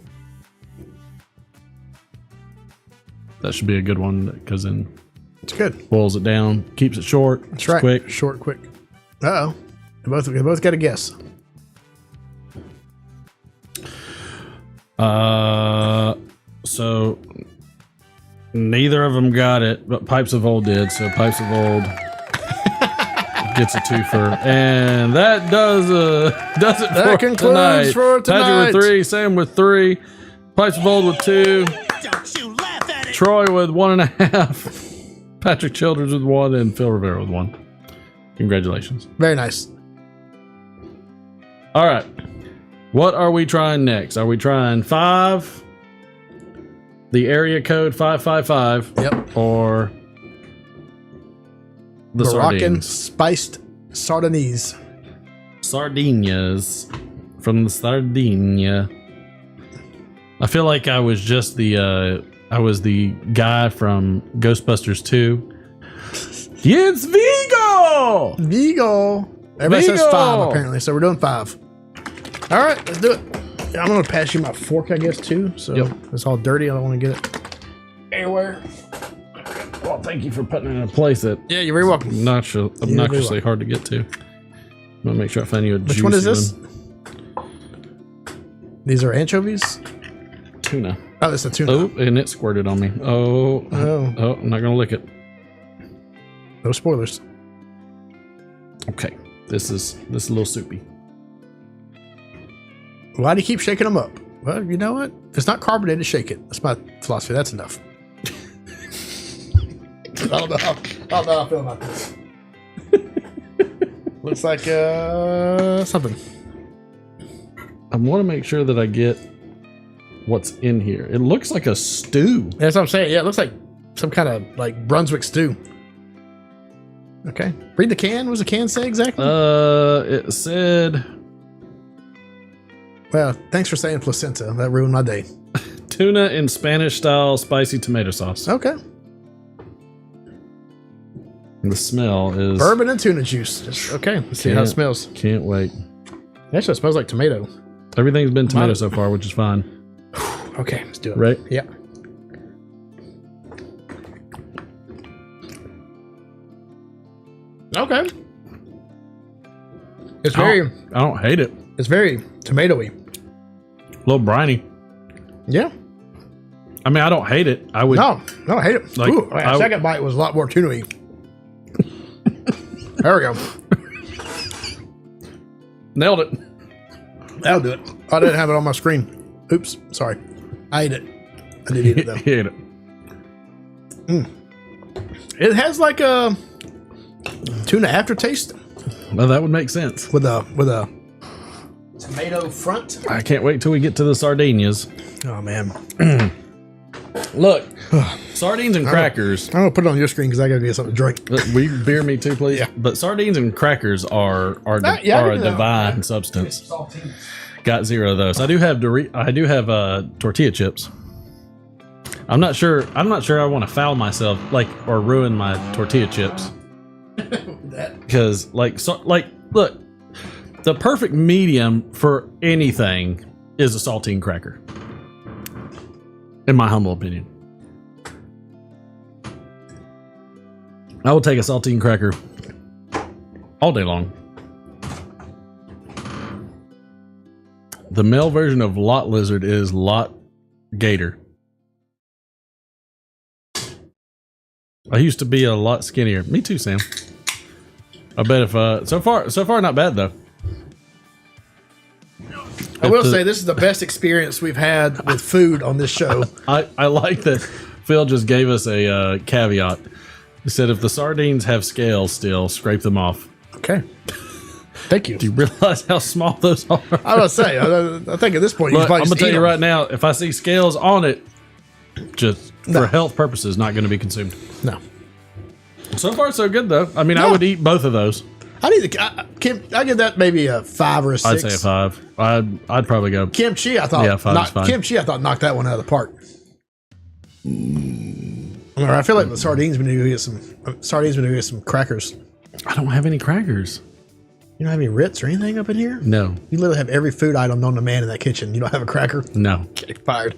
That should be a good one because then it's good. Boils it down, keeps it short. That's right. Quick. Short, quick. Uh-oh. They both got a guess. So neither of them got it, but Pipes of Old did. So Pipes of Old gets a 2-fer, and that does it that for concludes tonight. for tonight. Patrick with 3, Sam with 3, Pipes of Old with 2, Troy with 1.5, Patrick Childers with 1, and Phil Rivera with 1. Congratulations. Very nice. All right. What are we trying next? Are we trying 5? The area code 555. Yep. Or the Moroccan sardines. spiced sardines. Sardinias from the Sardinia. I feel like I was just the guy from Ghostbusters 2. It's Vigo! Vigo. Everybody says 5 apparently, so we're doing 5. All right, let's do it. I'm going to pass you my fork, I guess, too. So it's all dirty. I don't want to get it anywhere. Well, thank you for putting it in a place that Yeah, you're very welcome. obnoxiously hard to get to. I'm gonna make sure I find you a Which one is this? These are anchovies? Tuna. Oh, this is a tuna. Oh, and it squirted on me. Oh, I'm not gonna lick it. No spoilers. Okay, this is a little soupy. Why do you keep shaking them up? Well, you know what? If it's not carbonated, shake it. That's my philosophy. That's enough. I don't know how I feel about this. Looks like something. I want to make sure that I get what's in here. It looks like a stew. That's what I'm saying. Yeah, it looks like some kind of like Brunswick stew. Okay. Read the can. What does the can say exactly? It said... Well, thanks for saying placenta. That ruined my day. Tuna in Spanish-style spicy tomato sauce. Okay. And the smell is... Bourbon and tuna juice. Just, okay, let's see how it smells. Can't wait. Actually, it smells like tomato. Everything's been tomato so far, which is fine. Okay, let's do it. Right? Yeah. Okay. It's very... I don't hate it. It's very tomatoey. A little briny. Yeah. I mean, I don't hate it. I would... No, I hate it. Like, Ooh, the second bite was a lot more tuna-y. There we go. Nailed it. That'll do it. I didn't have it on my screen. Oops, sorry. I ate it. I did eat it though. He ate it. It has like a tuna aftertaste. Well, that would make sense. With a tomato front. I can't wait till we get to the sardinias. Oh man. Look, sardines and crackers. I'm gonna put it on your screen because I gotta get something to drink. Will you beer me too, please? Yeah. But sardines and crackers are a divine substance. Got zero though. So I do have tortilla chips. I'm not sure I want to foul myself or ruin my tortilla chips. Because look, the perfect medium for anything is a saltine cracker. In my humble opinion. I will take a saltine cracker all day long. The male version of lot lizard is lot gator. I used to be a lot skinnier. Me too, Sam. I bet if so far not bad though. I will say this is the best experience we've had with food on this show. I like that Phil just gave us a caveat. He said if the sardines have scales still, scrape them off. Okay. Thank you. Do you realize how small those are? I was going to say, I think at this point, I'm going to tell you right now, if I see scales on it, just for health purposes, not going to be consumed. No. So far, so good, though. I mean, I would eat both of those. I give that maybe a 5 or a 6. I'd say a 5. I'd probably go. Kimchi, I thought. 5 is fine. Kimchi, I thought knocked that one out of the park. I feel like the sardines, we need to get some crackers. I don't have any crackers. You don't have any Ritz or anything up in here? No. You literally have every food item known to man in that kitchen. You don't have a cracker? No. Getting fired.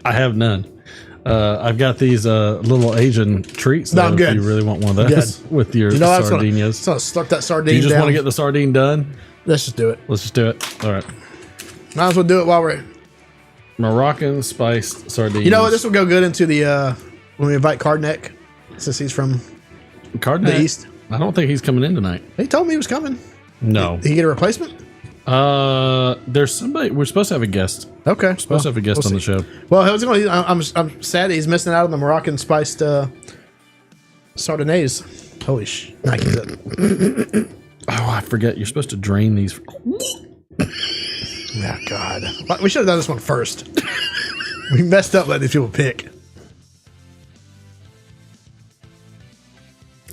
I have none. I've got these little Asian treats. No, I'm good. If you really want one of those with your sardinias. So slurp that sardine. Do you just down. want to get the sardine done? Let's just do it. Let's just do it. All right. Might as well do it while we're Moroccan spiced sardines. You know what? This will go good into the when we invite Cardneck, since he's from the East. I don't think he's coming in tonight. He told me he was coming. No. Did he get a replacement? There's somebody. We're supposed to have a guest. Okay. We're supposed to have a guest on the show. Well, I'm sad that he's missing out on the Moroccan spiced Sardinaise. Holy sh! I get it. Oh, I forget. You're supposed to drain these. Oh God! We should have done this one first. We messed up letting these people pick.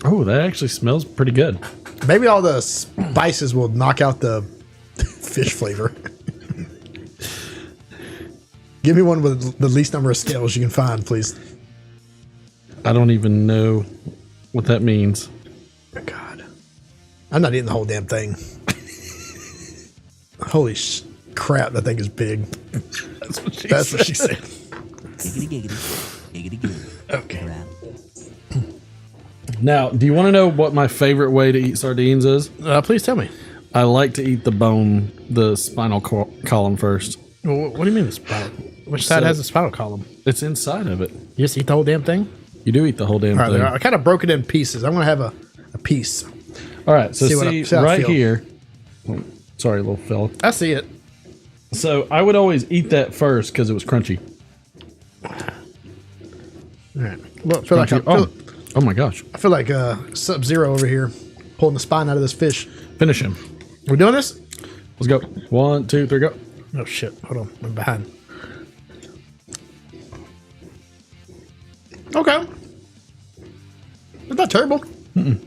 Oh, that actually smells pretty good. Maybe all the spices will knock out the fish flavor. Give me one with the least number of scales you can find, please. I don't even know what that means. Oh God. I'm not eating the whole damn thing. Holy crap, that thing is big. That's what she said. Okay. Now, do you want to know what my favorite way to eat sardines is? Please tell me. I like to eat the bone, the spinal column first. Well, what do you mean the spinal? Which side has the spinal column? It's inside of it. You just eat the whole damn thing? You do eat the whole damn thing. I kind of broke it in pieces. I'm going to have a piece. All right, so see how I right feel. here. Oh, sorry, little fella. I see it. So I would always eat that first because it was crunchy. All right. Well, I feel like Oh my gosh. I feel like Sub-Zero over here pulling the spine out of this fish. Finish him. We're doing this? Let's go. 1, 2, 3, go. Oh shit! Hold on, I'm behind. Okay, it's not terrible. I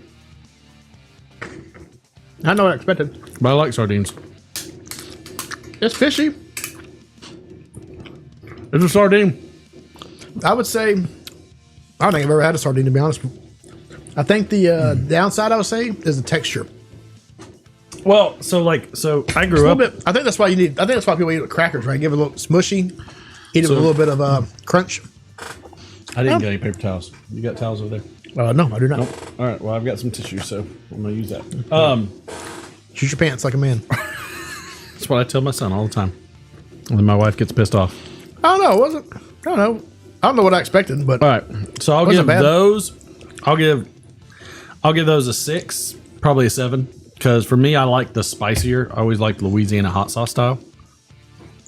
know what I expected. But I like sardines. It's fishy. It's a sardine. I would say I don't think I've ever had a sardine, to be honest. I think the downside I would say is the texture. Well, so I grew up. I think that's why people eat it with crackers, right? Give it a little smushy, eat it with a little bit of crunch. I didn't get any paper towels. You got towels over there? No, I do not. Nope. All right. Well, I've got some tissue, so I'm gonna use that. Shoot your pants like a man. That's what I tell my son all the time. And then my wife gets pissed off. I don't know. It wasn't. I don't know. I don't know what I expected, but all right. So I'll give those. I'll give those a 6, probably a 7, because for me, I like the spicier. I always liked Louisiana hot sauce style.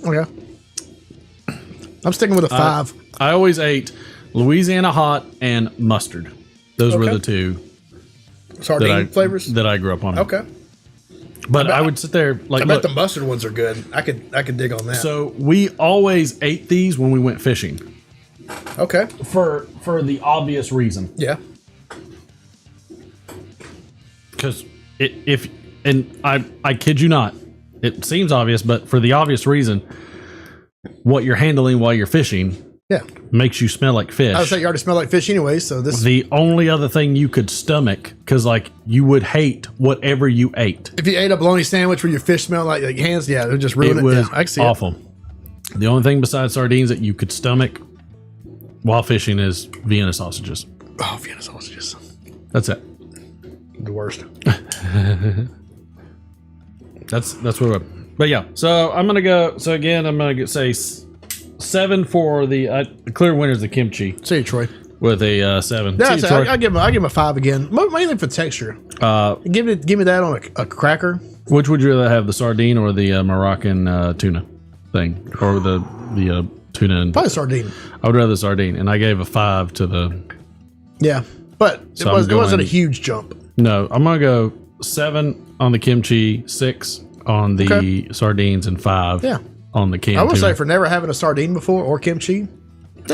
Okay. I'm sticking with a 5. I always ate Louisiana hot and mustard. Those were the two sardine flavors that I grew up on. Okay. But I would sit there like, I bet the mustard ones are good. I could dig on that. So we always ate these when we went fishing. Okay. For the obvious reason. Yeah. Because I kid you not, it seems obvious, but for the obvious reason, what you're handling while you're fishing makes you smell like fish. I would say you already smell like fish anyway, so this the only other thing you could stomach, because you would hate whatever you ate. If you ate a bologna sandwich where your fish smelled like hands, it would just ruin it. It was I can see awful. It. The only thing besides sardines that you could stomach while fishing is Vienna sausages. Oh, Vienna sausages. That's it. The worst. That's what. But yeah, so I'm gonna go. So again, I'm gonna say 7 for the clear winner is the kimchi. See you, Troy. With a 7. Yeah, I'll give him a 5 again, mainly for texture. Give me that on a cracker. Which would you rather have, the sardine or the Moroccan tuna thing, or the tuna? And probably sardine. I would rather the sardine, and I gave a 5 to the. Yeah, but it wasn't a huge jump. No, I'm gonna go 7 on the kimchi, 6 on the sardines, and 5 on the canned I will tuna. say, for never having a sardine before or kimchi,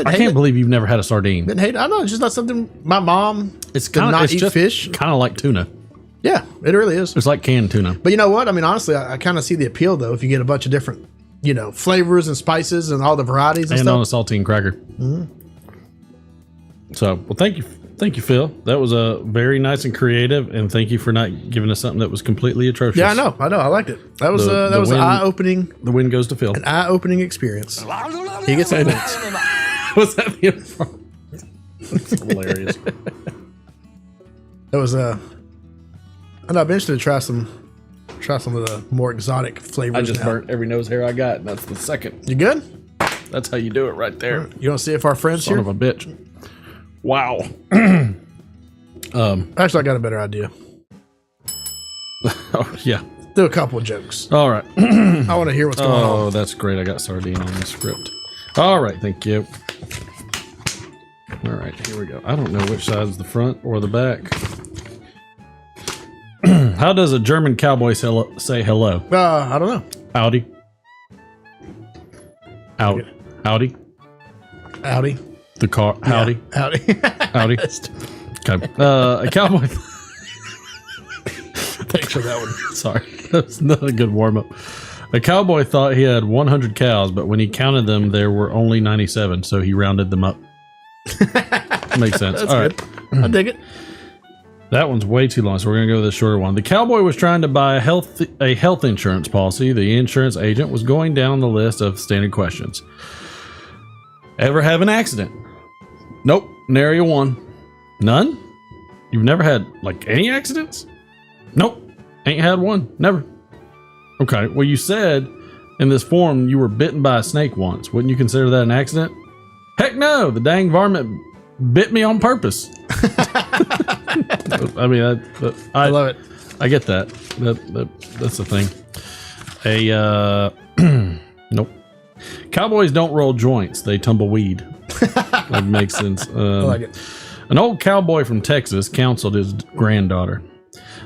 I can't believe you've never had a sardine. Didn't hate it. I know, it's just not something my mom did not eat fish. Kind of like tuna. Yeah, it really is. It's like canned tuna. But you know what? I mean, honestly, I kind of see the appeal, though, if you get a bunch of different, flavors and spices and all the varieties and stuff. On a saltine cracker. Mm-hmm. So, well, thank you, Phil. That was a very nice and creative, and thank you for not giving us something that was completely atrocious. Yeah, I know. I liked it. That was an eye-opening. The win goes to Phil. An eye-opening experience. He gets some points. What's that mean from? That's hilarious. That was I know, I've been interested to try some of the more exotic flavors. I just burnt every nose hair I got, and that's the second. You good? That's how you do it right there. You want to see if our friends Son here? of a bitch. Wow. Actually, I got a better idea. Oh, yeah. Do a couple of jokes. All right. I want to hear what's going on. Oh, that's great. I got sardine on the script. All right. Thank you. All right. Here we go. I don't know which side's the front or the back. How does a German cowboy say hello? I don't know. Audi. Out. Audi. Audi. The car. Howdy. Yeah. Howdy. Howdy. Okay. A cowboy. Thanks for that one. Sorry. That's not a good warm up. A cowboy thought he had 100 cows, but when he counted them, there were only 97, so he rounded them up. Makes sense. That's All good. right. I dig it. That one's way too long, so we're going to go with the shorter one. The cowboy was trying to buy a health insurance policy. The insurance agent was going down the list of standard questions. Ever have an accident? Nope. Nary a one. None? You've never had, like, any accidents? Nope. Ain't had one. Never. Okay. Well, you said in this form you were bitten by a snake once. Wouldn't you consider that an accident? Heck no. The dang varmint bit me on purpose. I mean, I love it. I get that. That's the thing. Nope. Cowboys don't roll joints. They tumble weed. That makes sense. I like it. An old cowboy from Texas counseled his granddaughter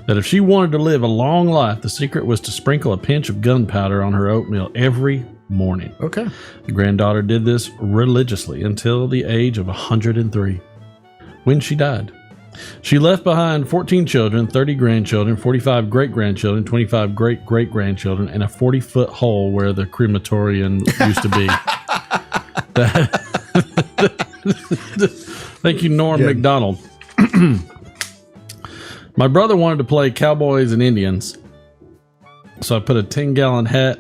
that if she wanted to live a long life, the secret was to sprinkle a pinch of gunpowder on her oatmeal every morning. Okay. The granddaughter did this religiously until the age of 103, when she died. She left behind 14 children, 30 grandchildren, 45 great-grandchildren, 25 great-great-grandchildren, and a 40-foot hole where the crematorium used to be. Thank you, Norm McDonald. My brother wanted to play Cowboys and Indians, so I put a 10-gallon hat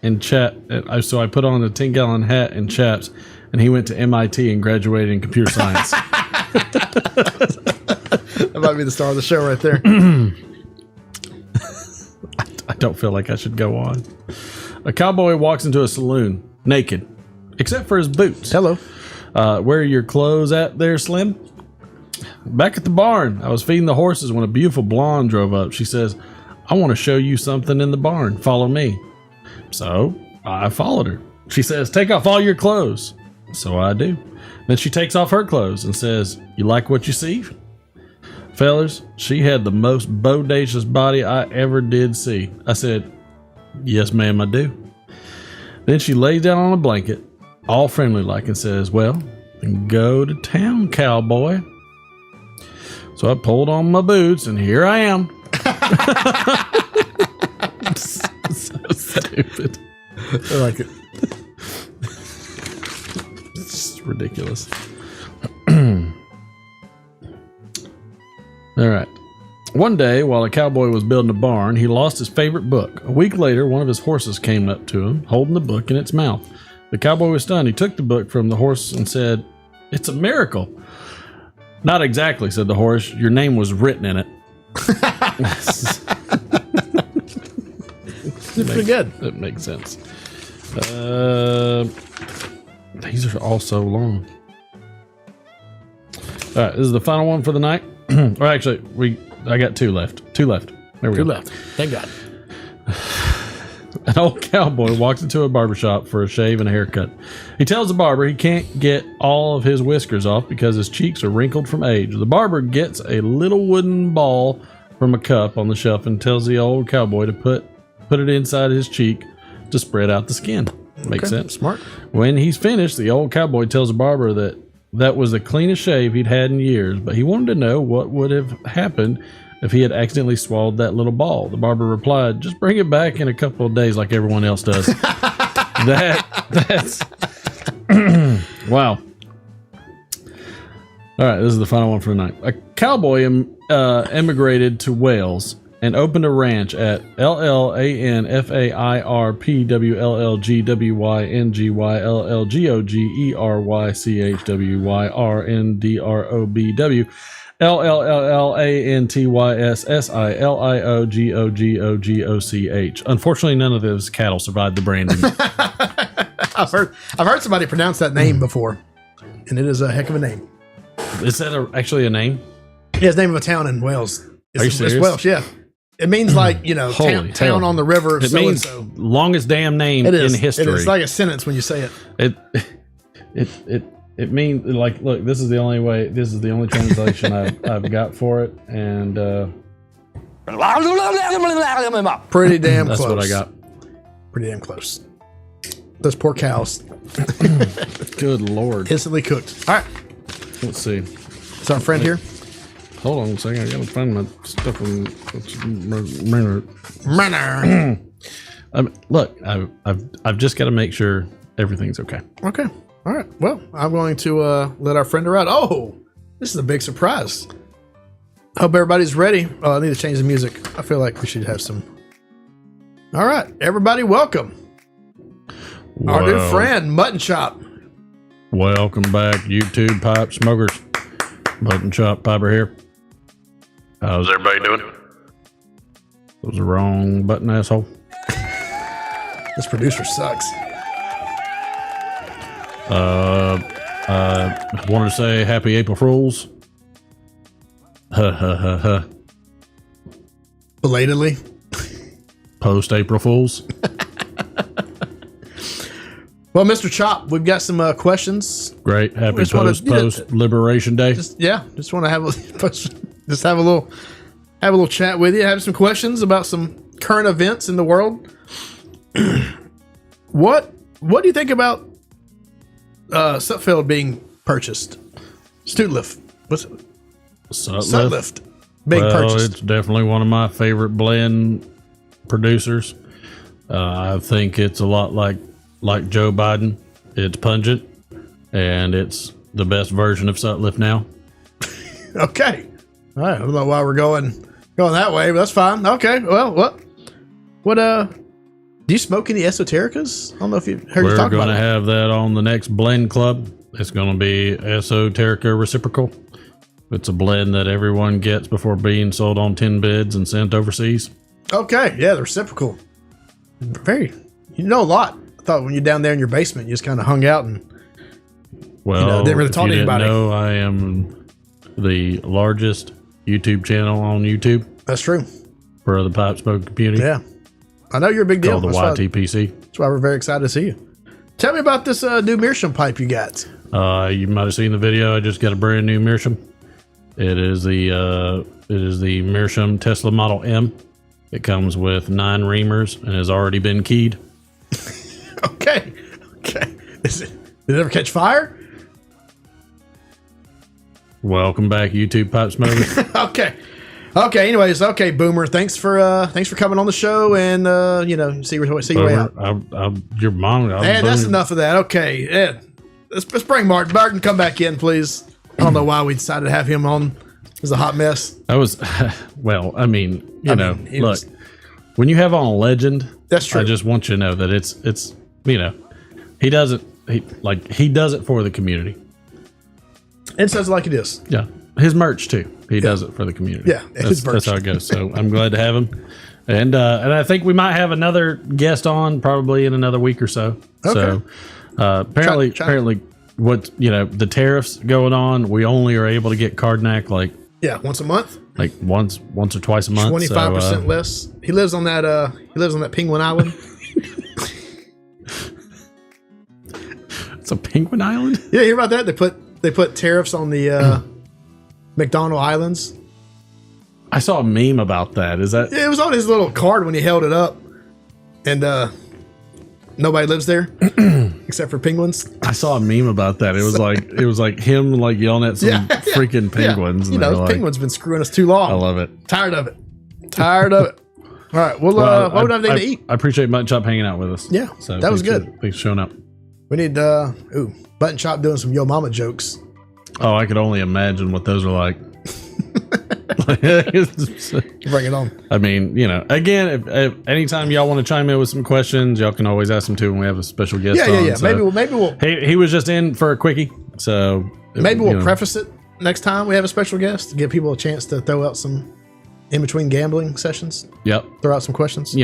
and so I put on a 10-gallon hat and chaps, and he went to MIT and graduated in computer science. That might be the star of the show right there. I don't feel like I should go on. A cowboy walks into a saloon naked, except for his boots. Hello. Where are your clothes at there, Slim? Back at the barn. I was feeding the horses when a beautiful blonde drove up. She says, I want to show you something in the barn. Follow me. So I followed her. She says, take off all your clothes. So I do. Then she takes off her clothes and says, you like what you see? Fellers, she had the most bodacious body I ever did see. I said, yes, ma'am, I do. Then she lays down on a blanket, all friendly like, and says, well, go to town, cowboy. So I pulled on my boots, and here I am. So stupid. I like it. It's ridiculous. All right. One day, while a cowboy was building a barn, he lost his favorite book. A week later, one of his horses came up to him, holding the book in its mouth. The cowboy was stunned. He took the book from the horse and said, it's a miracle. Not exactly, said the horse. Your name was written in it. It's pretty good. That makes sense. These are all so long. All right, this is the final one for the night. Or actually, I got two left. There we go. Two left. Thank God. An old cowboy walks into a barbershop for a shave and a haircut. He tells the barber he can't get all of his whiskers off because his cheeks are wrinkled from age. The barber gets a little wooden ball from a cup on the shelf and tells the old cowboy to put it inside his cheek to spread out the skin. Makes sense. Smart. When he's finished, the old cowboy tells the barber that was the cleanest shave he'd had in years, but he wanted to know what would have happened if he had accidentally swallowed that little ball. The barber replied, just bring it back in a couple of days like everyone else does. That's wow. All right, this is the final one for the night. A cowboy emigrated to Wales and opened a ranch at LLANFAIRPWLLGWYNGYLLGOGERYCHWYRNDROBW LLLANTYSSILIOGOGOGOCH. Unfortunately, none of those cattle survived the branding. I've heard somebody pronounce that name before, and it is a heck of a name. Is that actually a name? Yeah, it's the name of a town in Wales. Are you serious? It's Welsh, yeah. It means like, town on the river. It means longest damn name in history. It's like a sentence when you say it. It means like, look, this is the only translation I've got for it, and pretty damn close. That's what I got. Pretty damn close. Those poor cows. Good Lord. Instantly cooked. All right. Let's see. Is our friend here? Hold on a second. I gotta find my stuff in look, I've just got to make sure everything's okay. Okay. All right. Well, I'm going to let our friend around. Oh, this is a big surprise. I hope everybody's ready. Oh, I need to change the music. I feel like we should have some. All right, everybody, welcome. Our new friend, Mutton Chop. Welcome back, YouTube pipe smokers. Mutton Chop Piper here. How's everybody doing? That was the wrong button, asshole. This producer sucks. I wanted to say happy April Fools. Belatedly. Post April Fools. Well, Mr. Chop, we've got some questions. Great. Happy post Liberation Day. Just want to have a little chat with you. Have some questions about some current events in the world. What do you think about Sutfield being purchased? Stutlift. What's it? Sutlift. Being purchased. It's definitely one of my favorite blend producers. I think it's a lot like Joe Biden. It's pungent, and it's the best version of Sutlift now. Okay. All right. I don't know why we're going that way, but that's fine. Okay. Well, what do you smoke any esotericas? I don't know if you've heard you talk about it. We're going to have that on the next blend club. It's going to be Esoterica Reciprocal. It's a blend that everyone gets before being sold on 10 bids and sent overseas. Okay. Yeah, the reciprocal. You know a lot. I thought when you're down there in your basement, you just kind of hung out and didn't really talk to anybody. No, I am the largest YouTube channel on YouTube. That's true. For the pipe smoke community. Yeah. I know you're a big deal. Called the YTPC. That's why we're very excited to see you. Tell me about this new meerschaum pipe you got. You might have seen the video. I just got a brand new meerschaum. It is the meerschaum Tesla Model M. It comes with 9 reamers and has already been keyed. Okay. Did it ever catch fire? Welcome back, YouTube pipe smokers. Okay. Anyways, Boomer. Thanks for coming on the show and see your way out. Your mom. And that's enough of that. Okay, Ed, let's bring Martin. Martin, come back in, please. I don't know why we decided to have him on. It was a hot mess. That was well. I mean, look, when you have on a legend, that's true. I just want you to know that it's he does it for the community. And says it like it is. Yeah. His merch too. He does it for the community. Yeah, that's how it goes. So I'm glad to have him, and I think we might have another guest on probably in another week or so. Okay. So apparently, what the tariffs going on, we only are able to get Cardnac once a month, like once or twice a month. 25% less. He lives on that Penguin Island. It's a Penguin Island. Yeah, you hear about that? They put tariffs on the McDonald Islands. I saw a meme about that. Is that? Yeah, it was on his little card when he held it up, and nobody lives there except for penguins. I saw a meme about that. It was like him yelling at some freaking penguins. Yeah. Penguins been screwing us too long. I love it. Tired of it. All right. Well, what would I have to eat? I appreciate Mutton Chop hanging out with us. Yeah, so that was good. Thanks for showing up. We need Mutton Chop doing some Yo Mama jokes. Oh, I could only imagine what those are like. Bring it on. I mean, again, if anytime y'all want to chime in with some questions, y'all can always ask them too when we have a special guest on. Yeah. So maybe we'll. He was just in for a quickie, so maybe we'll preface it next time we have a special guest to give people a chance to throw out some in between gambling sessions. Yep. Throw out some questions.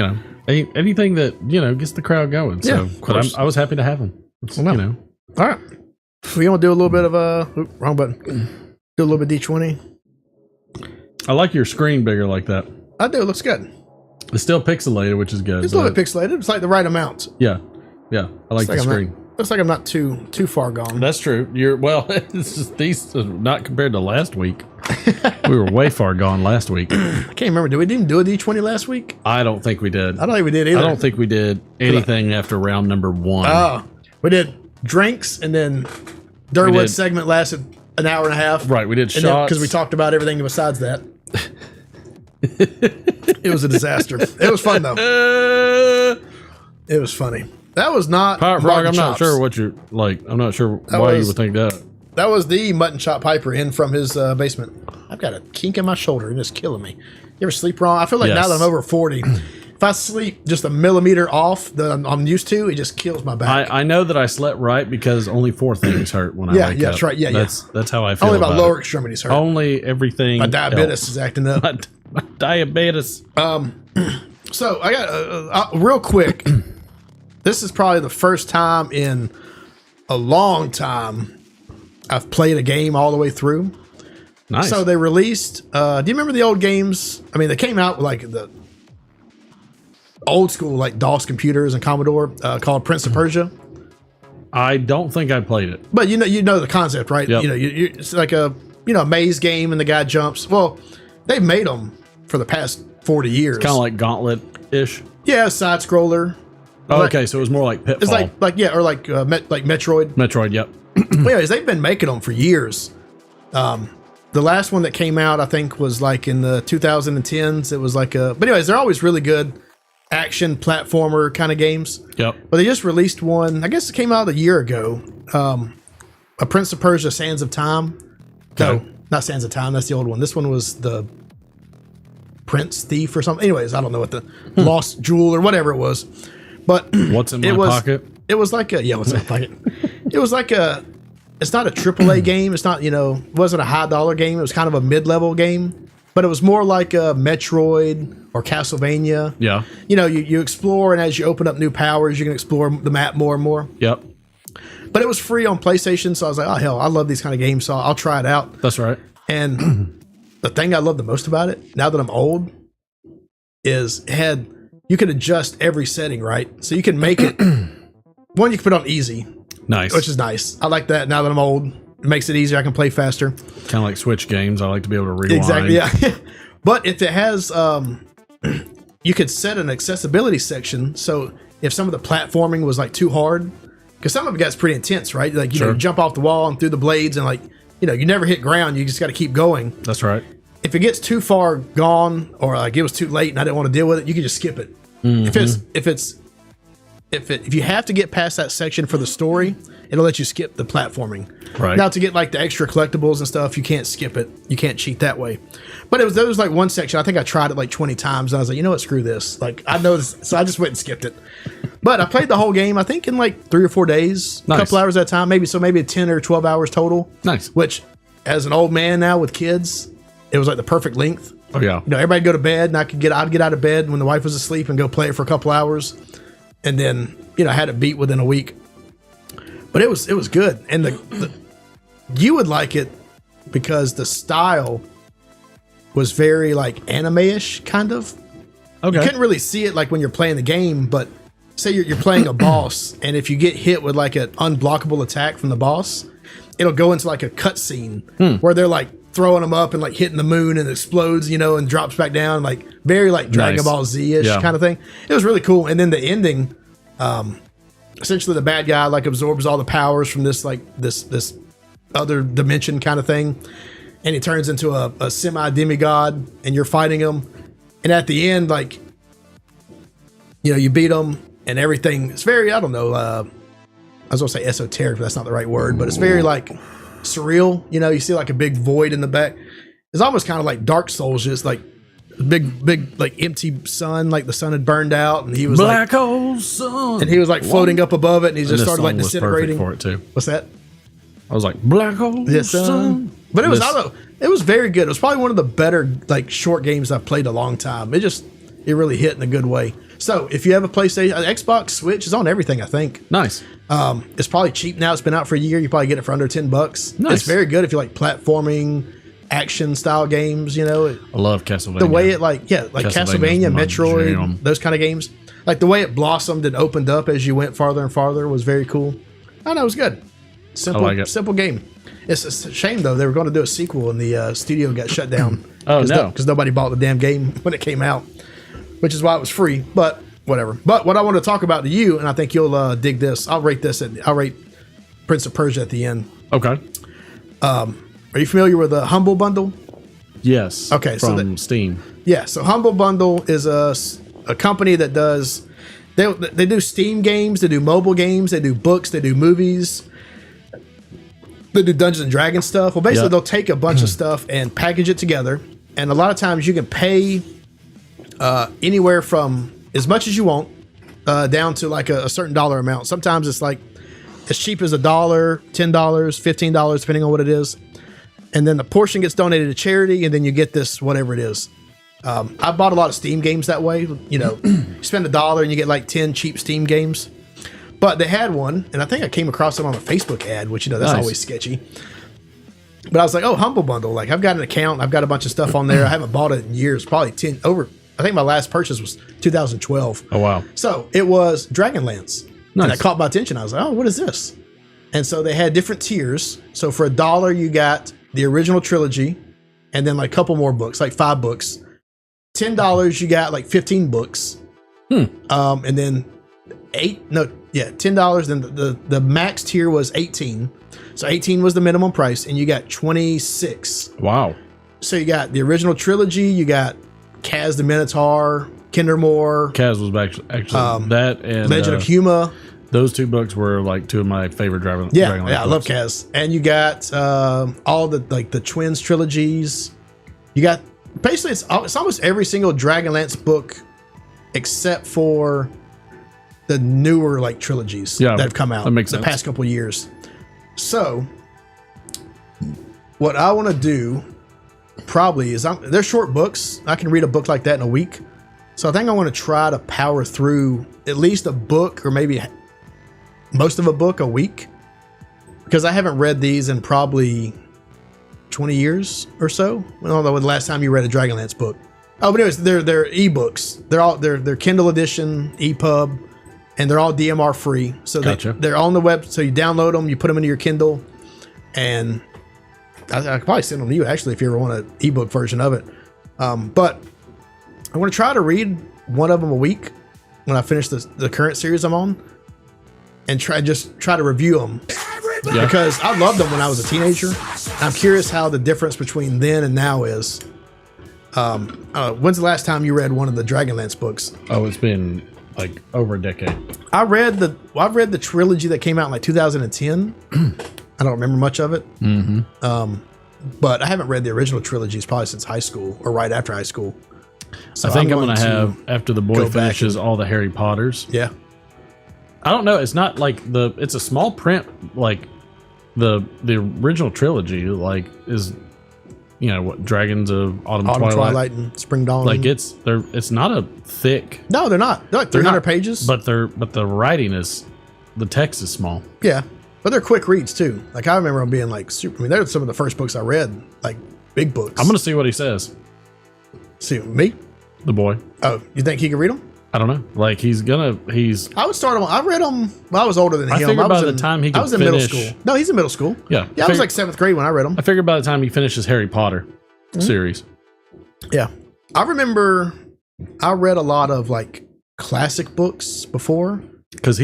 Anything that gets the crowd going. So, but I was happy to have him. All right. We want to do a little bit of wrong button. Do a little bit D20. I like your screen bigger like that. I do. It looks good. It's still pixelated, which is good. It's a little bit pixelated. It's like the right amount. Yeah. I like the screen. Looks like I'm not too far gone. That's true. It's just these not compared to last week. We were way far gone last week. I can't remember. Did we even do a D20 last week? I don't think we did. I don't think we did either. I don't think we did anything after round number 1. Oh, we did drinks, and then Durwood's segment lasted an hour and a half. Right, we did shots because we talked about everything besides that. It was a disaster. It was fun though. It was funny. That was not Power Frog. I'm not sure what you're like. I'm not sure why you would think that. That was the Mutton Chop Piper in from his basement. I've got a kink in my shoulder and it's killing me. You ever sleep wrong? I feel like now that I'm over 40, if if I sleep just a millimeter off that I'm used to, it just kills my back. I know that I slept right because only 4 things hurt when I wake up. Yeah, that's right. Yeah, that's how I feel. Only my about lower it. extremities hurt. Only everything. My diabetes else. is acting up. My diabetes. So I got real quick. This is probably the first time in a long time I've played a game all the way through. Nice. So they released. Do you remember the old games? I mean, they came out with like the old school like DOS computers and Commodore called Prince of Persia. I don't think I played it, but you know the concept, right? Yep. You know, it's like a maze game and the guy jumps. Well, they've made them for the past 40 years. Kind of like Gauntlet ish. Yeah, side scroller. Oh, okay, so it was more like Pitfall. It's like Metroid. Metroid, yep. Anyways, they've been making them for years. The last one that came out, I think, was like in the 2010s. It was like but anyways, they're always really good action platformer kind of games. Yep. But they just released one. I guess it came out a year ago. A Prince of Persia: Sands of Time. Okay. No, not Sands of Time. That's the old one. This one was the Prince Thief or something. Anyways, I don't know what the Lost Jewel or whatever it was. But what's in my pocket? It was like what's in my pocket? It was like it's not a AAA game. It's not, it wasn't a high dollar game. It was kind of a mid-level game, but it was more like a Metroid or Castlevania. Yeah. You explore, and as you open up new powers, you can explore the map more and more. Yep. But it was free on PlayStation, so I was like, oh, hell, I love these kind of games, so I'll try it out. That's right. And the thing I love the most about it, now that I'm old, is you can adjust every setting, right? So you can make it, one, you can put on easy. Nice. Which is nice. I like that now that I'm old. It makes it easier. I can play faster. Kind of like Switch games. I like to be able to rewind. Exactly, yeah. But if it has, you could set an accessibility section. So if some of the platforming was like too hard, because some of it gets pretty intense, right? Like, you jump off the wall and through the blades and you never hit ground. You just got to keep going. That's right. If it gets too far gone or like it was too late and I didn't want to deal with it, you can just skip it. Mm-hmm. If you have to get past that section for the story, it'll let you skip the platforming. Right. Now to get like the extra collectibles and stuff, you can't skip it. You can't cheat that way. But there was like one section. I think I tried it like 20 times and I was like, you know what, screw this. Like I know this, so I just went and skipped it. But I played the whole game, I think in like 3 or 4 days, a couple hours at a time, maybe 10 or 12 hours total. Nice. Which, as an old man now with kids, it was like the perfect length. Oh yeah. Everybody go to bed, and I'd get out of bed when the wife was asleep and go play it for a couple hours, and then I had it beat within a week. But it was good, and you would like it because the style was very like anime-ish kind of. Okay. You couldn't really see it like when you're playing the game, but say you're playing a boss, and if you get hit with like an unblockable attack from the boss, it'll go into like a cutscene where they're like throwing them up and like hitting the moon and it explodes, and drops back down, like very like Dragon Ball Z-ish kind of thing. It was really cool. And then the ending, essentially the bad guy like absorbs all the powers from this like this other dimension kind of thing, and he turns into a semi demigod, and you're fighting him. And at the end, like, you beat him and everything. It's very, I don't know, I was gonna say esoteric, but that's not the right word, but it's very like surreal. You see like a big void in the back. It's almost kind of like Dark Souls, just like big like empty sun, like the sun had burned out, and he was black hole sun, and he was like floating up above it, and he just started like disintegrating. For it too. What's that? I was like black hole sun. But it was, I don't know, it was very good. It was probably one of the better like short games I've played a long time. It really hit in a good way. So if you have a PlayStation, Xbox, Switch, is on everything, I think. Nice. It's probably cheap now. It's been out for a year. You probably get it for under $10. Nice. It's very good if you like platforming, action style games. I love Castlevania. The way it like Castlevania, Metroid, those kind of games. Like the way it blossomed and opened up as you went farther and farther was very cool. I know, it was good. Simple, I like it. Simple game. It's a shame though, they were going to do a sequel and the studio got shut down. Oh no, because nobody bought the damn game when it came out, which is why it was free. But whatever. But what I want to talk about to you, and I think you'll dig this. I'll rate Prince of Persia at the end. Okay. Are you familiar with the Humble Bundle? Yes. Okay. From Steam. Yeah. So Humble Bundle is a company that does they do Steam games, they do mobile games, they do books, they do movies. They do Dungeons and Dragons stuff. Well, basically, they'll take a bunch of stuff and package it together. And a lot of times you can pay anywhere from as much as you want, down to like a certain dollar amount. Sometimes it's like as cheap as $1, $10, $15, depending on what it is. And then the portion gets donated to charity, and then you get this whatever it is. I bought a lot of Steam games that way. You know, you spend $1 and you get like 10 cheap Steam games. But they had one, and I think I came across it on a Facebook ad, which, you know, that's always sketchy. But I was like, oh, Humble Bundle. Like, I've got an account. I've got a bunch of stuff on there. I haven't bought it in years. Probably 10 over. I think my last purchase was 2012. Oh, wow. So it was Dragonlance. Nice. And that caught my attention. I was like, oh, what is this? And so they had different tiers. So for $1, you got the original trilogy and then like a couple more books, like 5 books. $10, you got like 15 books. And then $10. Then the max tier was 18. So 18 was the minimum price, and you got 26. Wow. So you got the original trilogy, you got Kaz the Minotaur, Kindermore. Kaz was actually that and Legend of Huma. Those 2 books were like 2 of my favorite Dragonlance Yeah, I love books. Kaz. And you got all the like the Twins trilogies. You got basically it's almost every single Dragonlance book except for the newer like trilogies that have come out that makes the sense. past couple of years. So what I want to do probably is they're short books. I can read a book like that in a week. So I think I want to try to power through at least a book or maybe most of a book a week, because I haven't read these in probably 20 years or so. I don't know when the last time you read a Dragonlance book. Oh, but anyways, they're ebooks. They're Kindle edition, EPUB, and they're all DMR free. So Gotcha. they're on the web. So you download them, you put them into your Kindle, and I could probably send them to you actually if you ever want an ebook version of it. But I want to try to read one of them a week when I finish the current series I'm on, and try to review them. Yeah. Because I loved them when I was a teenager. I'm curious how the difference between then and now is. When's the last time you read one of the Dragonlance books? Oh, it's been like over a decade. I've read the trilogy that came out in like 2010. I don't remember much of it. But I haven't read the original trilogies probably since high school or right after high school. So I think I'm going to have, after the boy finishes all the Harry Potters. Yeah. I don't know. It's not like it's a small print, like the original trilogy, like is, you know, what, Dragons of Autumn Twilight and Spring Dawn. Like it's not a thick. No, they're not. They're like 300 pages. But the writing is, the text is small. Yeah. But they're quick reads too. Like I remember them being like super. I mean, they're some of the first books I read, like big books. I'm going to see what he says. See me? The boy. Oh, you think he can read them? I don't know. Like he's. I would start him. I read them when I was older than him. I figured by the time he could I was in finish, middle school. No, he's in middle school. Yeah. I was like 7th grade when I read them. I figured by the time he finishes Harry Potter series. Yeah. I remember I read a lot of like classic books before. Because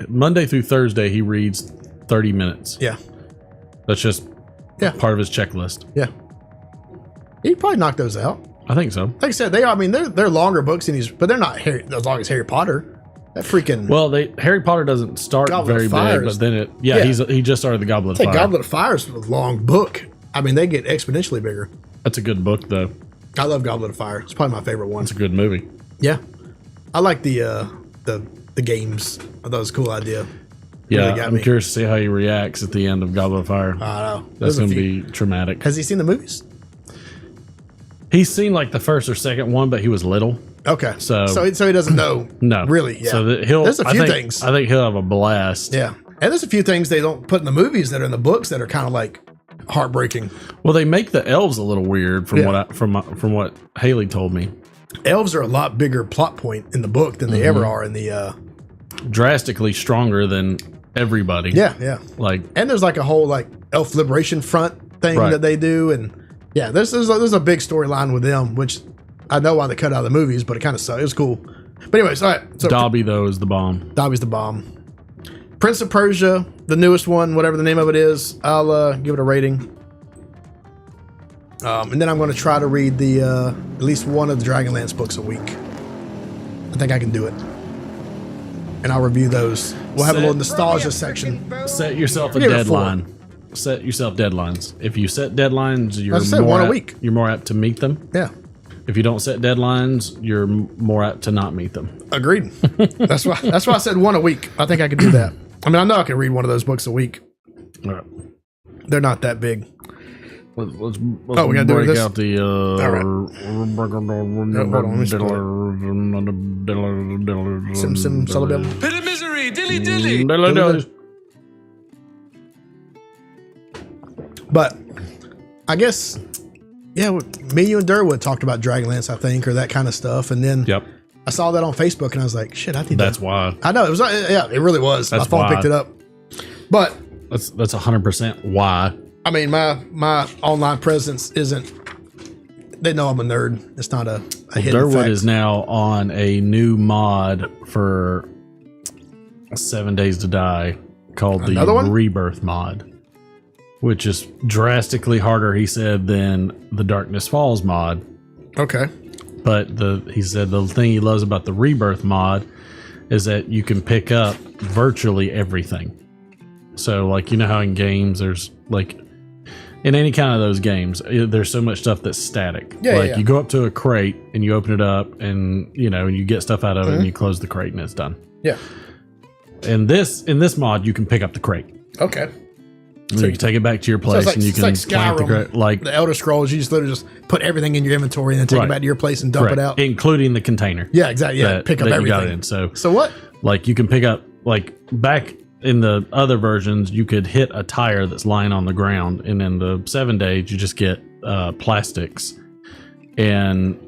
Monday through Thursday, he reads 30 minutes. Yeah. That's just part of his checklist. Yeah. He probably knocked those out. I think so. Like I said, they're longer books but they're not as long as Harry Potter. That freaking Harry Potter doesn't start Goblet very of Fire big, is- but then he just started the Goblet of Fire. Goblet of Fire is a long book. I mean, they get exponentially bigger. That's a good book though. I love Goblet of Fire. It's probably my favorite one. It's a good movie. Yeah. I like the games. I thought it was a cool idea. Yeah, Really got I'm me. curious to see how he reacts at the end of Goblet of Fire. I don't know. That's There's a going to few. be traumatic. Has he seen the movies? He's seen like the first or second one, but he was little. Okay. So he doesn't know. No. Really, yeah. So There's a few things. I think he'll have a blast. Yeah. And there's a few things they don't put in the movies that are in the books that are kind of like heartbreaking. Well, they make the elves a little weird from from what Haley told me. Elves are a lot bigger plot point in the book than they ever are in the drastically stronger than everybody. Yeah, yeah. Like, and there's like a whole like elf liberation front thing Right. that they do, and yeah, there's a big storyline with them, which I know why they cut out of the movies, but it kind of sucks. It was cool. But anyways, all right. So Dobby though is the bomb. Dobby's the bomb. Prince of Persia, the newest one, whatever the name of it is, I'll give it a rating. And then I'm going to try to read at least one of the Dragonlance books a week. I think I can do it. And I'll review those. We'll have a little nostalgia section. Set yourself a Give it a 4. deadline. Set yourself deadlines. If you set deadlines, I said one a week. You're more apt to meet them. Yeah. if you don't set deadlines, you're more apt to not meet them. Agreed. That's why I said one a week. I think I could do that. I mean, I know I can read one of those books a week. All right. They're not that big. Let's we gotta do break this? out the All right. hold on, Sim Sullivan. Bit of misery, dilly. But I guess, yeah, me, you, and Durwood talked about Dragonlance, I think, or that kind of stuff. And then I saw that on Facebook, and I was like, shit, I think that's why. I know it was. Yeah, it really was. That's my phone why. picked it up. But that's 100% why. I mean, my online presence isn't. They know I'm a nerd. It's not a hidden Durwood fact. is now on a new mod for 7 Days to Die called the Rebirth mod, which is drastically harder, he said, than the Darkness Falls mod. Okay. But he said the thing he loves about the Rebirth mod is that you can pick up virtually everything. So, like, you know how in games there's, like, in any kind of those games, there's so much stuff that's static. Yeah, you go up to a crate and you open it up and, you know, and you get stuff out of it and you close the crate and it's done. Yeah. In this mod, you can pick up the crate. Okay. So you can take it back to your place and you can like plant the crate. Like the Elder Scrolls, you just literally just put everything in your inventory and then take it back to your place and dump it out. Including the container. Yeah, exactly. Yeah, pick up that everything. You got in. So what? Like you can pick up, like back in the other versions, you could hit a tire that's lying on the ground, and in the 7 days, you just get plastics. And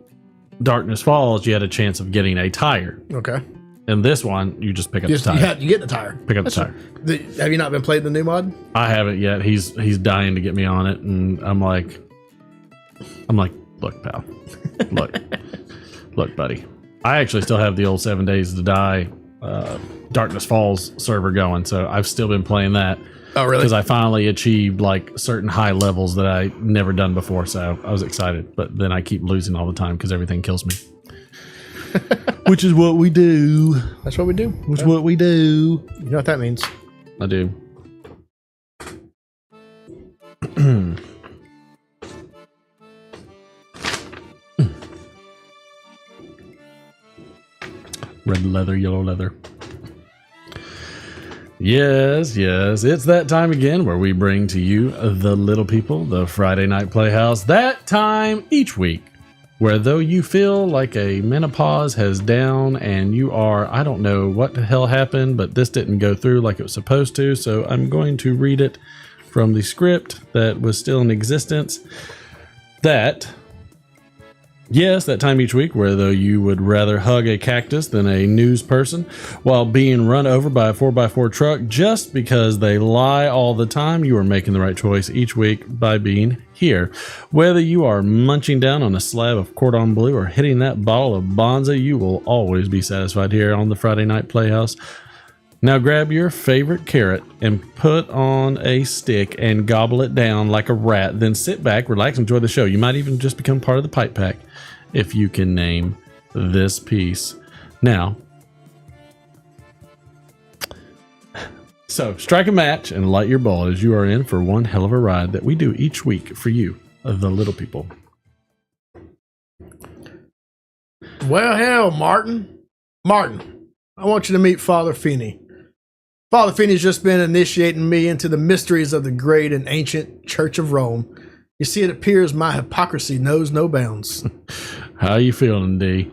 Darkness Falls, you had a chance of getting a tire. Okay. And this one, you just pick up the tire. You get the tire. Pick up the tire. Have you not been playing the new mod? I haven't yet. He's dying to get me on it, and I'm like, look, pal, look, buddy. I actually still have the old 7 Days to Die Darkness Falls server going, so I've still been playing that. Oh, really? Because I finally achieved like certain high levels that I never done before, so I was excited. But then I keep losing all the time because everything kills me. Which is what we do. That's what we do. Which is what we do. You know what that means? I do. Red leather, yellow leather. Yes, it's that time again where we bring to you the little people, the Friday Night Playhouse. That time each week where though you feel like a menopause has down and you are, I don't know what the hell happened, but this didn't go through like it was supposed to, so I'm going to read it from the script that was still in existence. Yes, that time each week where though you would rather hug a cactus than a news person while being run over by a 4x4 truck just because they lie all the time, you are making the right choice each week by being here. Whether you are munching down on a slab of cordon bleu or hitting that bottle of Bonza, you will always be satisfied here on the Friday Night Playhouse. Now grab your favorite carrot and put on a stick and gobble it down like a rat. Then sit back, relax, enjoy the show. You might even just become part of the pipe pack if you can name this piece. Now, so strike a match and light your ball as you are in for one hell of a ride that we do each week for you, the little people. Well, hell, Martin, I want you to meet Father Feeney. Father Feeney's just been initiating me into the mysteries of the great and ancient Church of Rome. You see, it appears my hypocrisy knows no bounds. How you feeling, D?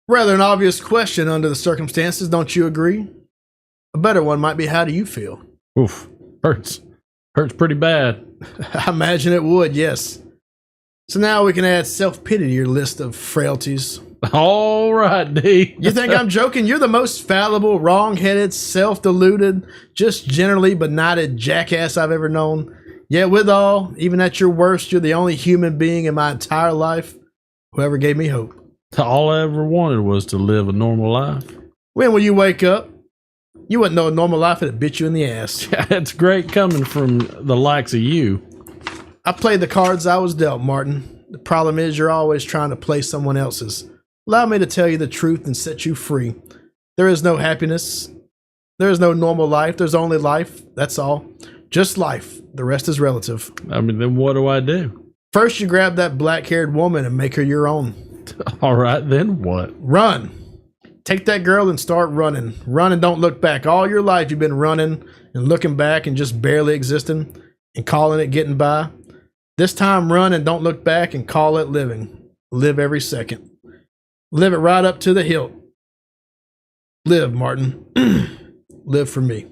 Rather an obvious question under the circumstances, don't you agree? A better one might be, how do you feel? Oof, hurts pretty bad. I imagine it would, yes. So now we can add self-pity to your list of frailties. All right, D. You think I'm joking? You're the most fallible, wrong-headed, self-deluded, just generally benighted jackass I've ever known. Yet withal, even at your worst, you're the only human being in my entire life who ever gave me hope. All I ever wanted was to live a normal life. When will you wake up? You wouldn't know a normal life if it bit you in the ass. It's great coming from the likes of you. I played the cards I was dealt, Martin. The problem is you're always trying to play someone else's. Allow me to tell you the truth and set you free. There is no happiness. There is no normal life. There's only life. That's all. Just life. The rest is relative. I mean, then what do I do? First, you grab that black-haired woman and make her your own. All right, then what? Run. Take that girl and start running. Run and don't look back. All your life you've been running and looking back and just barely existing and calling it getting by. This time, run and don't look back and call it living. Live every second. Live it right up to the hilt. Live, Martin. Live for me.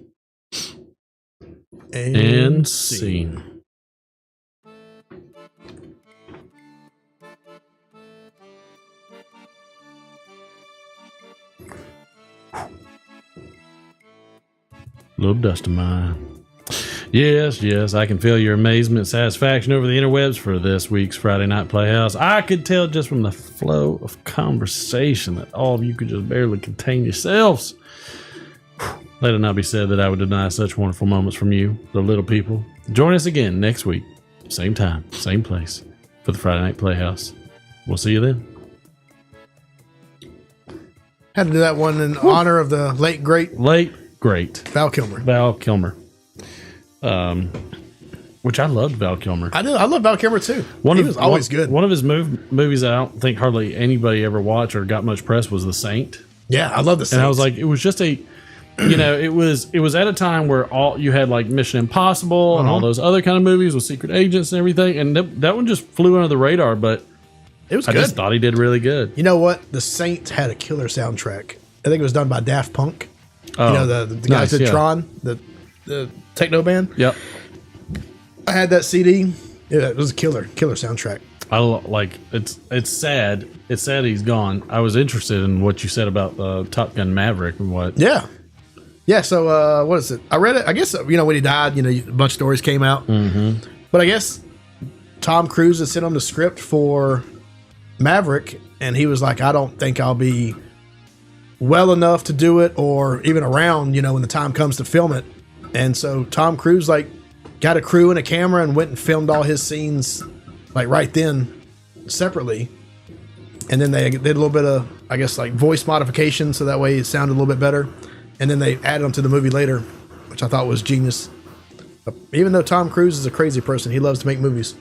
And scene. Little dust of mine. Yes, I can feel your amazement and satisfaction over the interwebs for this week's Friday Night Playhouse. I could tell just from the flow of conversation that all of you could just barely contain yourselves. Let it not be said that I would deny such wonderful moments from you, the little people. Join us again next week, same time, same place, for the Friday Night Playhouse. We'll see you then. Had to do that one in honor of the late great Val Kilmer. Which I loved Val Kilmer. I love Val Kilmer too. He was always good. One of his movies I don't think hardly anybody ever watched or got much press was The Saint. Yeah, I love The Saint. And I was like, it was just it was at a time where all you had like Mission Impossible and all those other kind of movies with secret agents and everything, and that one just flew under the radar, but it was I good. just thought he did really good. You know what? The Saint had a killer soundtrack. I think it was done by Daft Punk. The guys that Tron, the techno band. Yep. I had that CD. Yeah, it was a killer soundtrack. It's sad. It's sad he's gone. I was interested in what you said about Top Gun Maverick and what. Yeah. So what is it? I read it. I guess when he died, a bunch of stories came out. Mm-hmm. But I guess Tom Cruise had sent him the script for Maverick, and he was like, I don't think I'll be well enough to do it, or even around, when the time comes to film it. And so Tom Cruise got a crew and a camera and went and filmed all his scenes right then separately. And then they did a little bit of, I guess, voice modification so that way it sounded a little bit better. And then they added them to the movie later, which I thought was genius. But even though Tom Cruise is a crazy person, he loves to make movies.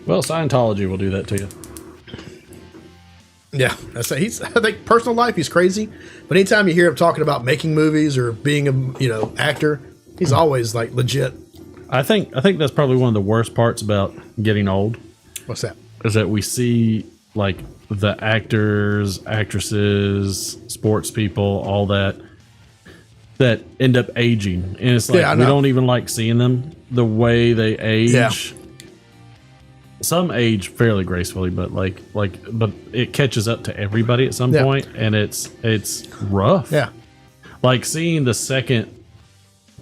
Well, Scientology will do that to you. Yeah, I think personal life, he's crazy. But anytime you hear him talking about making movies or being a actor, he's always legit. I think that's probably one of the worst parts about getting old. What's that? Is that we see the actors, actresses, sports people, all that end up aging, and it's we don't even like seeing them the way they age. Yeah. Some age fairly gracefully, but but it catches up to everybody at some point, and it's rough. Yeah, seeing the second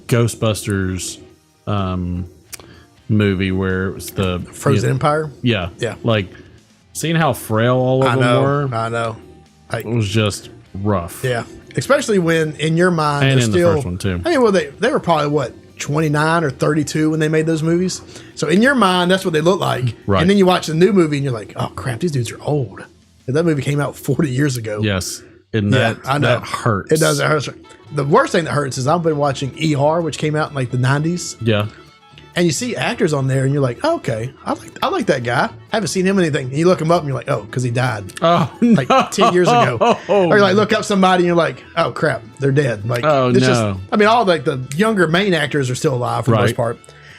Ghostbusters movie where it was the Frozen Empire. Yeah. Like seeing how frail all of them were. I know. It was just rough. Yeah, especially when in your mind, and they're in still, the first one too. I mean, they were probably what, 29 or 32 when they made those movies. So in your mind, that's what they look like. Right. And then you watch the new movie and you're like, oh crap, these dudes are old. And that movie came out 40 years ago. Yes. And that hurts. It does. It hurts. The worst thing that hurts is I've been watching ER, which came out in like the 90s. Yeah. And you see actors on there and you're like, oh, okay, I like that guy. I haven't seen him in anything. And you look him up and you're like, oh, because he died. Oh, like 10 years ago. Or you like look up somebody and you're like, oh crap, they're dead. Like, oh it's no. Just, I mean, all like the younger main actors are still alive for the most part.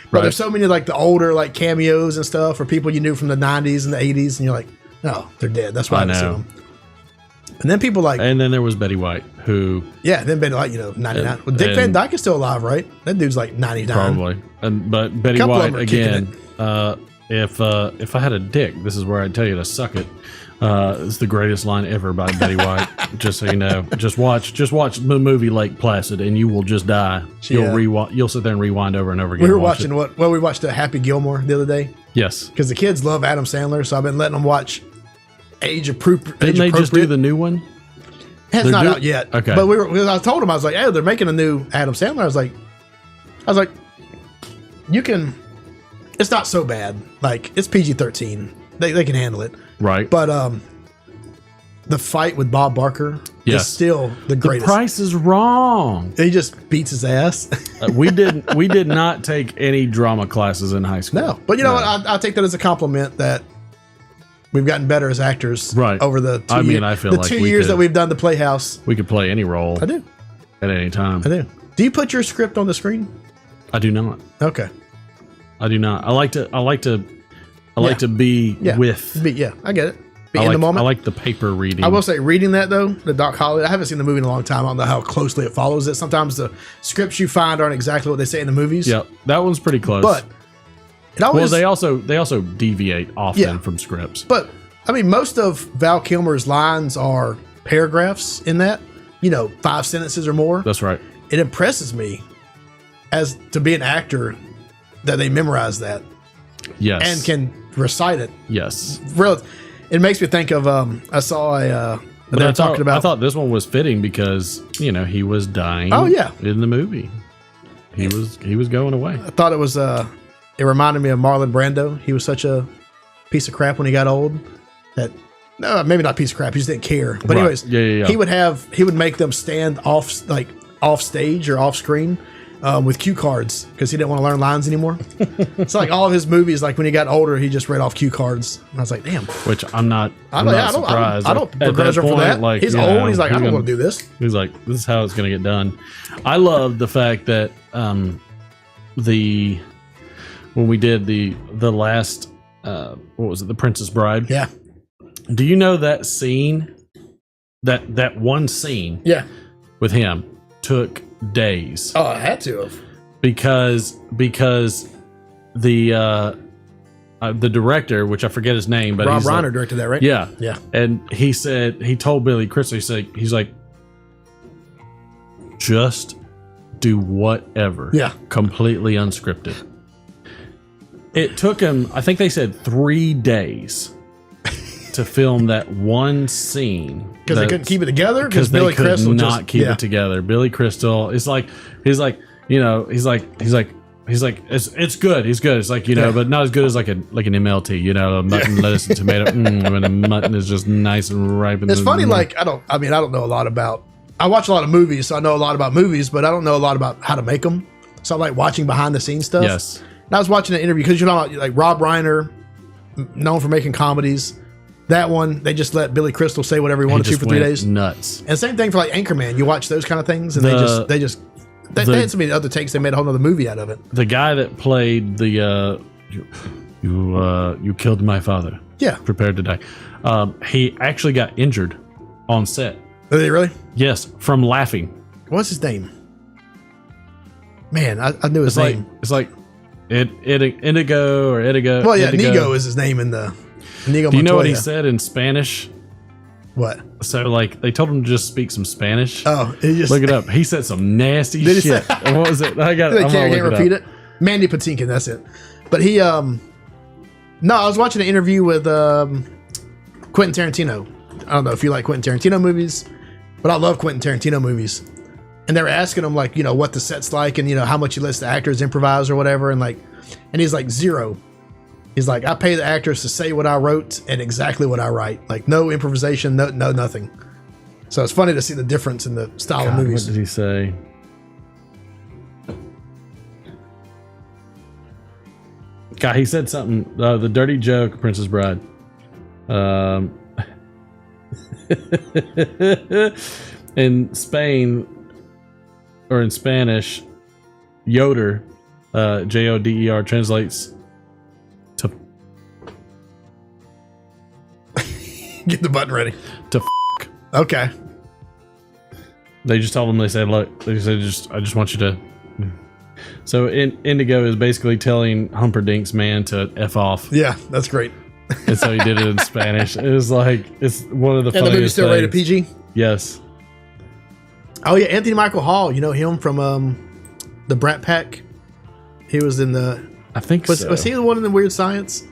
But there's so many like the older like cameos and stuff or people you knew from the 90s and the 80s and you're like, no, they're dead. That's why I haven't seen them. And then people like, and then there was Betty White, who, yeah, then Betty White, 99. Well, Dick Van Dyke is still alive, right? That dude's like 99, probably. But Betty White again. If I had a dick, this is where I'd tell you to suck it. It's the greatest line ever by Betty White. Just so you know, just watch the movie Lake Placid, and you will just die. You'll sit there and rewind over and over again. We were watching we watched Happy Gilmore the other day. Yes, because the kids love Adam Sandler, so I've been letting them watch Age Appropriate. Didn't they just do the new one? It's not out yet. Okay, but I told him, I was like, hey, they're making a new Adam Sandler. I was like, you can. It's not so bad. Like it's PG-13. They can handle it. Right. But the fight with Bob Barker is still the greatest. The Price is Wrong. He just beats his ass. We did not take any drama classes in high school. No, but you know what? I'll take that as a compliment that we've gotten better as actors over the 2 years. I feel the like 2 years that we've done the Playhouse. We could play any role. I do. At any time. I do. Do you put your script on the screen? I do not. Okay. I do not. I like to be with. I get it. Be in the moment. I like the paper reading. I will say, reading that though, the Doc Holliday, I haven't seen the movie in a long time. I don't know how closely it follows it. Sometimes the scripts you find aren't exactly what they say in the movies. Yep, that one's pretty close. But it always, they also deviate often from scripts. But I mean, most of Val Kilmer's lines are paragraphs in that. 5 sentences or more. That's right. It impresses me as to be an actor that they memorize that. Yes. And can recite it. Yes. It makes me think of I saw I thought this one was fitting because he was dying. Oh yeah. In the movie, he was going away. I thought it was it reminded me of Marlon Brando. He was such a piece of crap when he got old that. No, maybe not piece of crap. He just didn't care. But anyways, he would make them stand off stage or off screen with cue cards because he didn't want to learn lines anymore. It's like all of his movies. Like when he got older, he just read off cue cards. And I was like, damn. Which I'm not surprised. I don't begrudge him for that. Like, he's old. He's like, I don't want to do this. He's like, this is how it's going to get done. I love the fact that when we did the last what was it, The Princess Bride? Yeah. Do you know that scene, that one scene with him took days? Oh, I had to have. Because the director, which I forget his name, but Rob Reiner directed that, right? Yeah. Yeah. And he told Billy Crystal, he's like, just do whatever. Yeah. Completely unscripted. It took him, I think they said 3 days to film that one scene because they couldn't keep it together. Because Billy Crystal not keep it together. Billy Crystal is like he's like it's good. He's good. It's like but not as good as like an MLT. Mutton, lettuce, and tomato. When the mutton is just nice and ripe. It's funny. Like I don't know a lot about. I watch a lot of movies, so I know a lot about movies, but I don't know a lot about how to make them. So I like watching behind the scenes stuff. Yes. And I was watching an interview because like Rob Reiner, known for making comedies. That one, they just let Billy Crystal say whatever he wanted to for 3 days. Nuts. And same thing for like Anchorman. You watch those kind of things, and they had so many other takes. They made a whole other movie out of it. The guy that played the you killed my father. Yeah. Prepared to die. He actually got injured on set. Did he really? Yes, from laughing. What's his name? Man, I knew his name. It's like Indigo or Indigo. Well, yeah, Indigo. Inigo is his name in the. Inigo Do you know what Montoya. he said in Spanish? What? So like they told him to just speak some Spanish. Oh, he just look it up. He said some nasty shit. What was it? I got. I can't repeat it. Mandy Patinkin. That's it. But he. No, I was watching an interview with Quentin Tarantino. I don't know if you like Quentin Tarantino movies, but I love Quentin Tarantino movies. And they were asking him like, what the set's like, and how much he lets the actors improvise or whatever, and he's like 0. He's like, I pay the actors to say what I wrote and exactly what I write. Like no improvisation, no nothing. So it's funny to see the difference in the style of movies. What did he say? God, he said something. The dirty joke, Princess Bride. In Spain, or in Spanish, Yoder, Joder, translates to. Get the button ready. To. Okay. They just told him. They said, "Look," they said, I just want you to." So Indigo is basically telling Humperdinck's man to F off. Yeah, that's great. And so he did it in Spanish. It was like, it's one of the funniest the movie's still rated PG? Yes. Oh yeah, Anthony Michael Hall. You know him from the Brat Pack? He was in the... I think so. Was he the one in the Weird Science?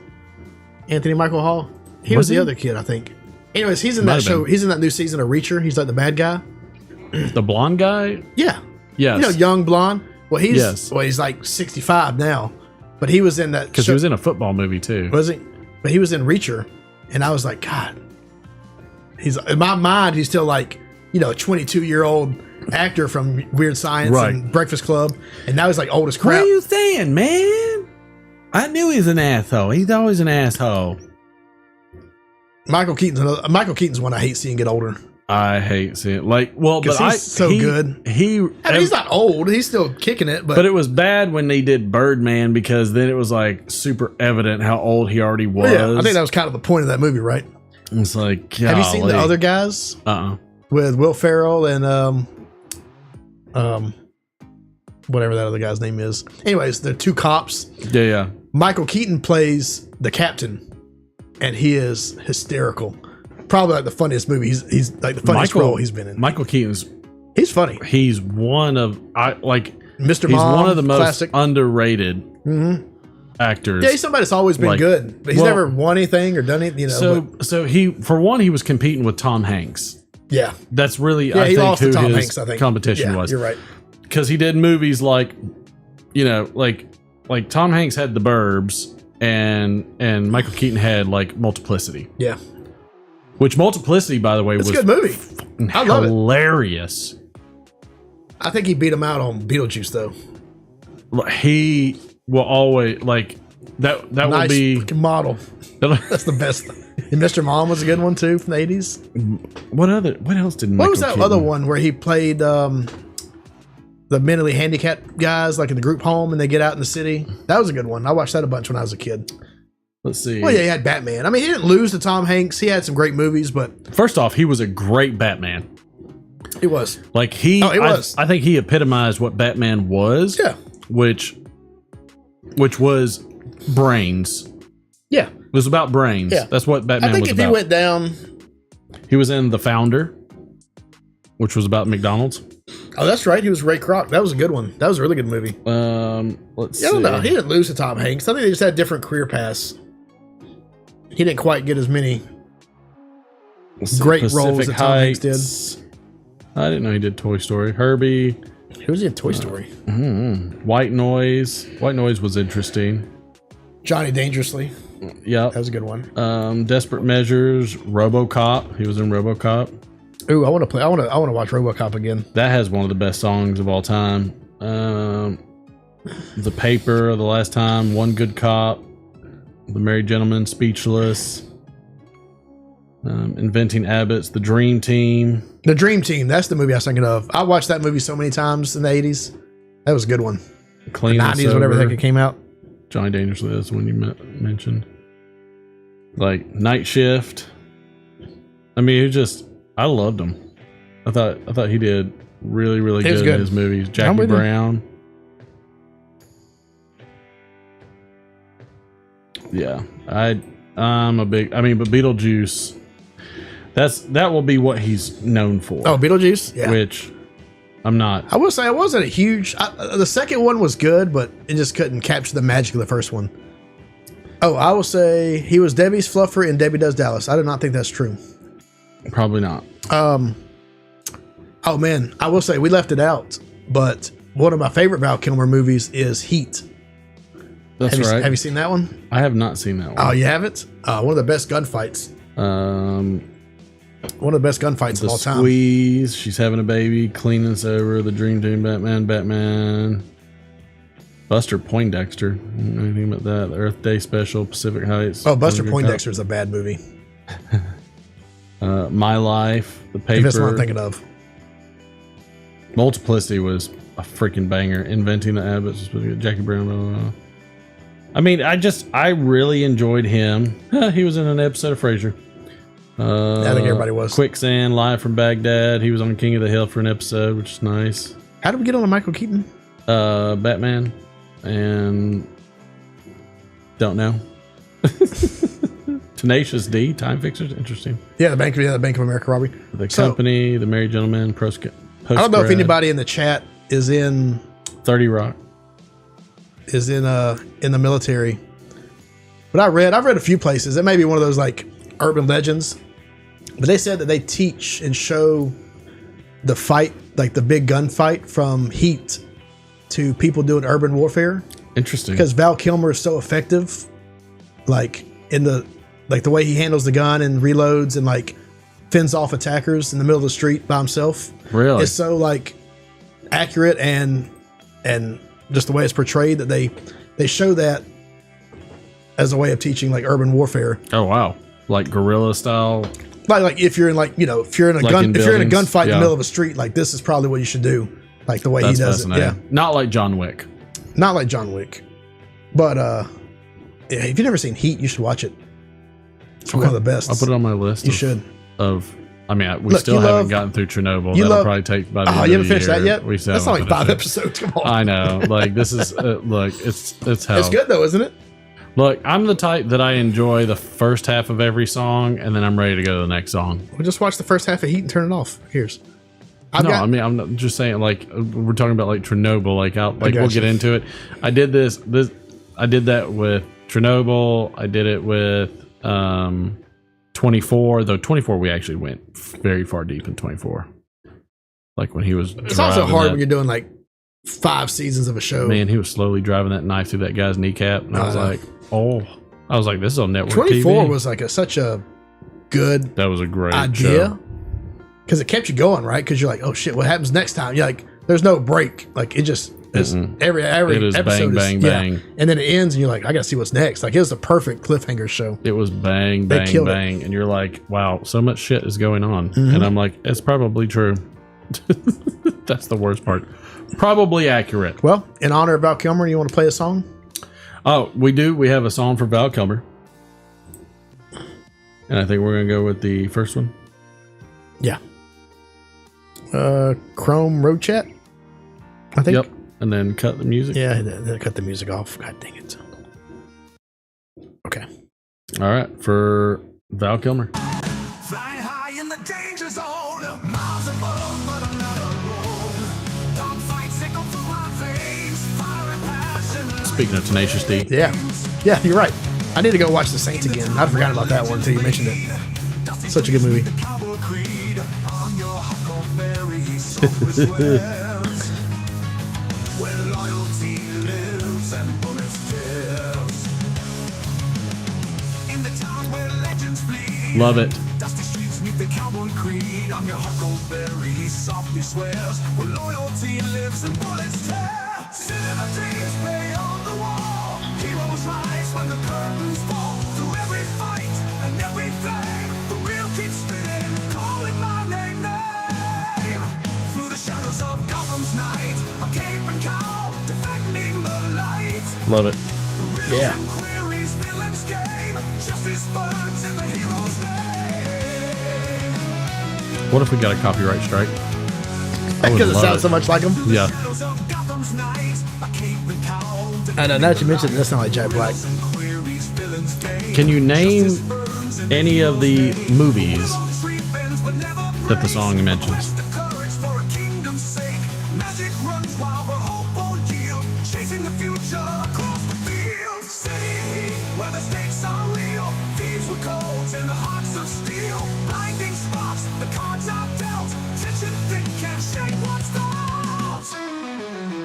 Anthony Michael Hall? He was the other kid, I think. Anyways, he's in that show. He's in that new season of Reacher. He's like the bad guy. The blonde guy? Yeah. Yes. Young blonde. Well, he's like 65 now, but he was in that because he was in a football movie too. Was he? But he was in Reacher, and I was like, God. He's in my mind. He's still like a 22-year-old actor from Weird Science Right. and Breakfast Club, and now he's like old as crap. What are you saying, man? I knew he's an asshole. He's always an asshole. Michael Keaton's one I hate seeing get older. I hate seeing it. Like, well, but He's so good. He's not old. He's still kicking it, but it was bad when they did Birdman because then it was like super evident how old he already was. Yeah, I think that was kind of the point of that movie, right? It's like, have you seen the other guys? With Will Ferrell and whatever that other guy's name is. Anyways, they're two cops. Yeah. Michael Keaton plays the captain, and he is hysterical. Probably like the funniest movie. He's like the funniest role he's been in. Michael Keaton's. He's funny. He's one of Mr. He's Mom, one of the most classic. underrated actors. Yeah, he's somebody that's always been good, but he's never won anything or done anything. So he, for one, he was competing with Tom Hanks. Yeah, that's really he I think lost who to Tom his Hanks, I think. competition Yeah, was. you're right. Because he did movies like Tom Hanks had The Burbs and Michael Keaton had like Multiplicity. Yeah. Which Multiplicity, by the way, It's was a good movie. I love it. Hilarious. I think he beat him out on Beetlejuice though. He will always like that. That Nice will be fucking model. That's the best. And Mr. Mom was a good one too from the 80s. What else did What was that other one where he played the mentally handicapped guys like in the group home and they get out in the city? That was a good one. I watched that a bunch when I was a kid. Let's see. Well, yeah, he had Batman. I mean, he didn't lose to Tom Hanks. He had some great movies, but first off, he was a great Batman. He was. Like he was. I think he epitomized what Batman was. Yeah. Which was brains. Yeah. It was about brains. Yeah. That's what Batman was about. I think if he went down... He was in The Founder, which was about McDonald's. Oh, that's right. He was Ray Kroc. That was a good one. That was a really good movie. Let's see. I don't know. He didn't lose to Tom Hanks. I think they just had different career paths. He didn't quite get as many great roles that Tom Hanks did. I didn't know he did Toy Story. Herbie. Who was he in Toy Story? White Noise. White Noise was interesting. Johnny Dangerously. Yep. That was a good one. Desperate Measures. RoboCop. He was in RoboCop. Ooh, I want to watch RoboCop again. That has one of the best songs of all time. The Paper, The Last Time, One Good Cop, The Married Gentleman, Speechless, Inventing Abbots, The Dream Team. The Dream Team. That's the movie I was thinking of. I watched that movie so many times in the 80s. That was a good one. Clean the and 90s, whatever the Sober. heck it came out. Johnny Dangerously, that's the one you mentioned. Like Night Shift. I mean, it just, I loved him. I thought he did really, really good in his movies. Jackie Brown. Yeah, I'm a big. I mean, but Beetlejuice. That will be what he's known for. Oh, Beetlejuice. Yeah. Which I'm not. I will say I wasn't a huge. The second one was good, but it just couldn't capture the magic of the first one. Oh, I will say he was Debbie's fluffer in Debbie Does Dallas. I do not think that's true. Probably not. Oh man, I will say we left it out, but one of my favorite Val Kilmer movies is Heat. That's right. Have you seen that one? I have not seen that one. Oh, you haven't? One of the best gunfights. One of the best gunfights of all time. Squeeze. She's having a baby. Clean and Sober. The Dream Team. Batman. Buster Poindexter. Anything about that? The Earth Day Special. Pacific Heights. Oh, Buster Poindexter is a bad movie. My Life. The Paper. That's what I'm thinking of. Multiplicity was a freaking banger. Inventing the Abbots. Jackie Brown. Blah, blah, blah. I mean, I really enjoyed him. He was in an episode of Frasier. I think everybody was. Quicksand, Live from Baghdad. He was on King of the Hill for an episode, which is nice. How did we get on to Michael Keaton? Batman, and don't know. Tenacious D, Time Fixers, interesting. Yeah, the Bank of America robbery. The Company, The Married Gentleman, Post. I don't know if anybody in the chat is in 30 Rock. Is in the military, but I've read a few places. It may be one of those like urban legends, but they said that they teach and show the fight, like the big gunfight from Heat, to people doing urban warfare. Interesting, because Val Kilmer is so effective, like in the way he handles the gun and reloads, and like fends off attackers in the middle of the street by himself. Really? It's so like accurate and just the way it's portrayed that they show that as a way of teaching like urban warfare. Oh wow. Like guerrilla style. Like if you're in like, you know, if you're in a Like gun, if you're in a buildings? gunfight in the Yeah. middle of a street, like this is probably what you should do. Like the way That's he does it. fascinating. Yeah. Not like John Wick. Not like John Wick. But yeah, if you've never seen Heat, you should watch it. It's one of the best. I'll put it on my list. You should. I mean, we Look, still you haven't love- gotten through Chernobyl. you That'll love- probably take by the end Oh, of you haven't the finished year. that yet? We still That's haven't only 5 finished it. episodes. Come on. I know. Like this is look, it's hell. It's good though, isn't it? Look, I'm the type that I enjoy the first half of every song, and then I'm ready to go to the next song. We'll just watch the first half of Heat and turn it off. Here's. I mean, I'm not just saying. Like we're talking about like Chernobyl. Like we'll gotcha. get into it. I did this. I did that with Chernobyl. I did it with 24. Though 24, we actually went very far deep in 24. Like when he was. It's also driving hard that- when you're doing like 5 seasons of a show. Man, he was slowly driving that knife through that guy's kneecap, and I was like, "Oh!" I was like, "This is on network 24 TV." was like such a good That was a great idea show. because it kept you going, right? Because you're like, oh shit, what happens next time? You're like, there's no break. Like it just is every It is episode bang, is, bang, yeah. bang. And then it ends, and you're like, I gotta see what's next. Like it was the perfect cliffhanger show. It was bang, They bang, killed it. bang, and you're like, "Wow, so much shit is going on," Mhm. and I'm like, "It's probably true." That's the worst part. Probably accurate. Well, in honor of Val Kilmer, you want to play a song? Oh, we do. We have a song for Val Kilmer, and I think we're gonna go with the first one. Yeah. Chrome Road Chat. I think. Yep, and then cut the music. Yeah, they cut the music off. God dang it. Okay. All right, for Val Kilmer. Flying high in the danger zone, miles above, but I'm not alone. Dogfights echo through my veins, fire and passion. Speaking of Tenacious D, Yeah. Yeah, you're right. I need to go watch The Saints again. I forgot about that one until you mentioned it. Such a good movie. Cowboy creed on your Huckleberry, so is west. Where loyalty lives and bullets tears. In the town where legends bleed. love it. Dusty streets meet the cowboy creed. I'm your Huckleberry, he softly swears. Where loyalty lives and bullets tear. Cinema dreams beyond the wall. Heroes rise when the curtains fall. Through every fight and every flame, the wheel keeps spinning, calling my name. Through the shadows of Gotham's night, a cape and cowl, defending the light. Love it. Yeah. Queries villains game, justice burns in the hero's name. What if we got a copyright strike? I would Because it love sounds so much like him. Yeah. Shadows of Gotham's night, a cape and cowl, I know. Now that you mentioned it, that sounds like Jack Black. queries villains game. Can you name any of the movies that the song mentions? The courage for a kingdom's sake. Magic runs while the hope won't yield. Chasing the future across the field. City where the stakes are real. Thieves with codes and the hearts of steel. Blinding spots, the cards are dealt. Tension thick, can't shake what's felt.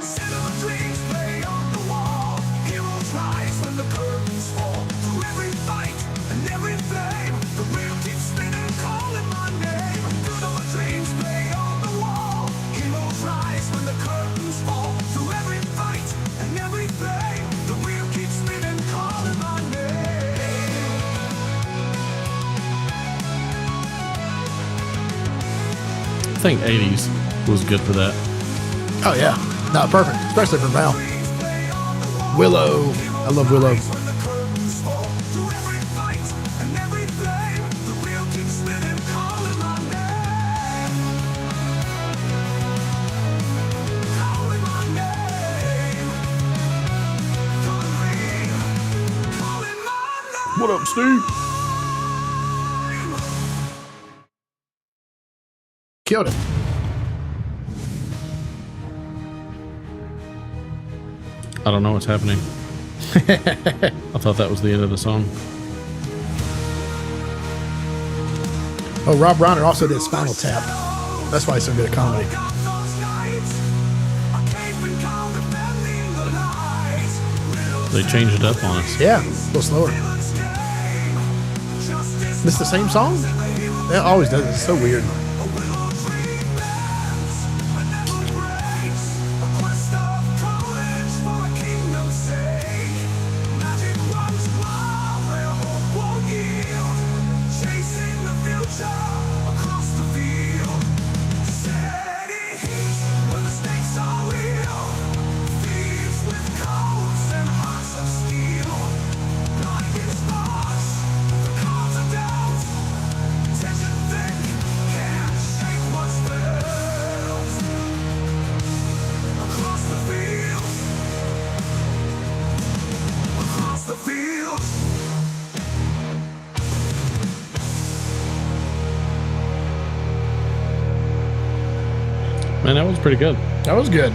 Cinema dreams play on the wall. Heroes rise when the curtains fall. Through every fight and every flame, the wheel keeps spinning, calling my name. Through the dreams play on the wall. Heroes rise when the curtains fall. Through every fight and every flame, the wheel keeps spinning, calling my name. I think 80s was good for that. Oh, yeah. No, perfect. Especially for Val. Willow. I love Willow. When the curtains fall. Through every fight and every flame, the wheel keeps spinning, calling my name. Calling my name. Calling my name. What up, Steve? Killed it. I don't know what's happening. I thought that was the end of the song. Oh, Rob Reiner also did Spinal Tap. That's why he's so good at comedy. They changed it up on us. Yeah, a little slower. This the same song? It always does. It's so weird. Man, that was pretty good. That was good.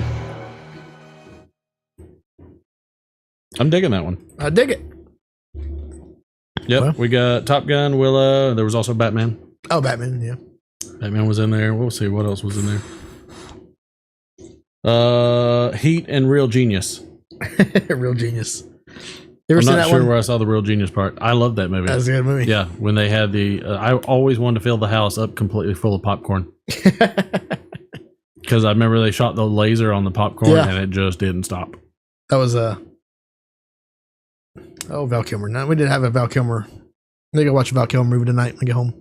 I'm digging that one. I dig it. Yep, Well. we got Top Gun, Willow. There was also Batman. Oh, Batman, yeah. Batman was in there. We'll see what else was in there. Heat and Real Genius. Real Genius. You ever I'm seen not that sure one? where I saw the Real Genius part. I love that movie. That's a good movie. Yeah, when they had the, I always wanted to fill the house up completely full of popcorn. Because I remember they shot the laser on the popcorn and it just didn't stop. That was Val Kilmer. No, we didn't have a Val Kilmer. I think I'll watch a Val Kilmer movie tonight when I get home.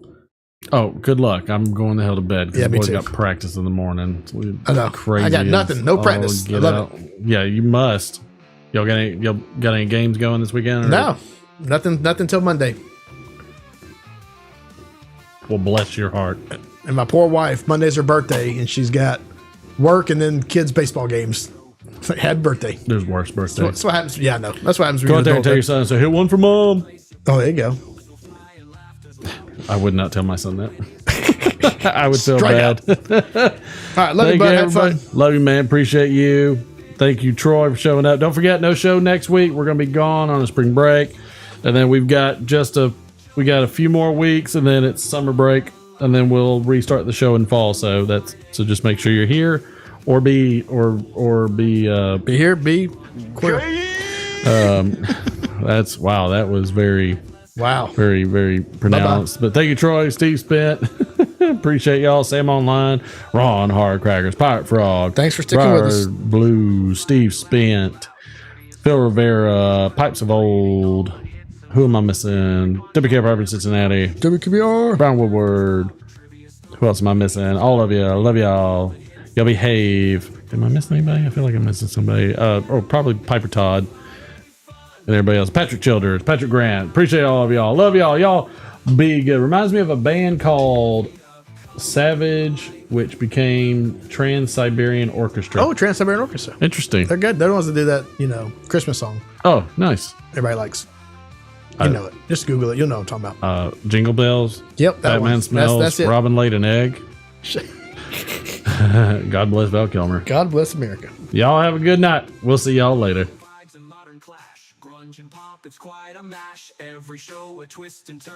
Oh, good luck. I'm going the hell to bed because Yeah, the me boys too. got practice in the morning. I know. Crazy. I got nothing. No practice. I love it. Yeah, you must. Y'all got any games going this weekend? Or? No, nothing till Monday. Well, bless your heart. And my poor wife, Monday's her birthday, and she's got work and then kids' baseball games. Had birthday. There's worse birthdays. That's what happens. Yeah, I know. That's what happens. When Go you're out there an and tell your adult. son, say, hit one for mom. Oh, there you go. I would not tell my son that. I would feel Strike bad. All right, love you, bud. Have fun. Love you, man. Appreciate you. Thank you, Troy, for showing up. Don't forget, no show next week. We're going to be gone on a spring break. And then we've got we got a few more weeks, and then it's summer break, and then we'll restart the show in fall. So just make sure you're here or be here, be queer. That's wow, that was very very, very pronounced. Bye-bye. But thank you, Troy, Steve Spent. Appreciate y'all. Sam Online, Ron Hardcrackers, Pirate Frog. Thanks for sticking with us. Blue, Steve Spent, Phil Rivera, Pipes of Old. Who am I missing? WK Property Cincinnati. WKBR. Brown Woodward. Who else am I missing? All of you. I love y'all. Y'all behave. Am I missing anybody? I feel like I'm missing somebody. Or probably Piper Todd. And everybody else. Patrick Childers, Patrick Grant. Appreciate all of y'all. Love y'all. Y'all be good. Reminds me of a band called Savage, which became Trans-Siberian Orchestra. Oh, Trans-Siberian Orchestra. Interesting. They're good. They're the ones that do that, Christmas song. Oh, nice. Everybody likes. You know it. Just Google it. You'll know what I'm talking about. Jingle Bells. Yep, that Batman one. Smells. That's it. Robin laid an egg. God bless Val Kilmer. God bless America. Y'all have a good night. We'll see y'all later. Grunge and pop, it's quite a mash. Every show a twist and turn.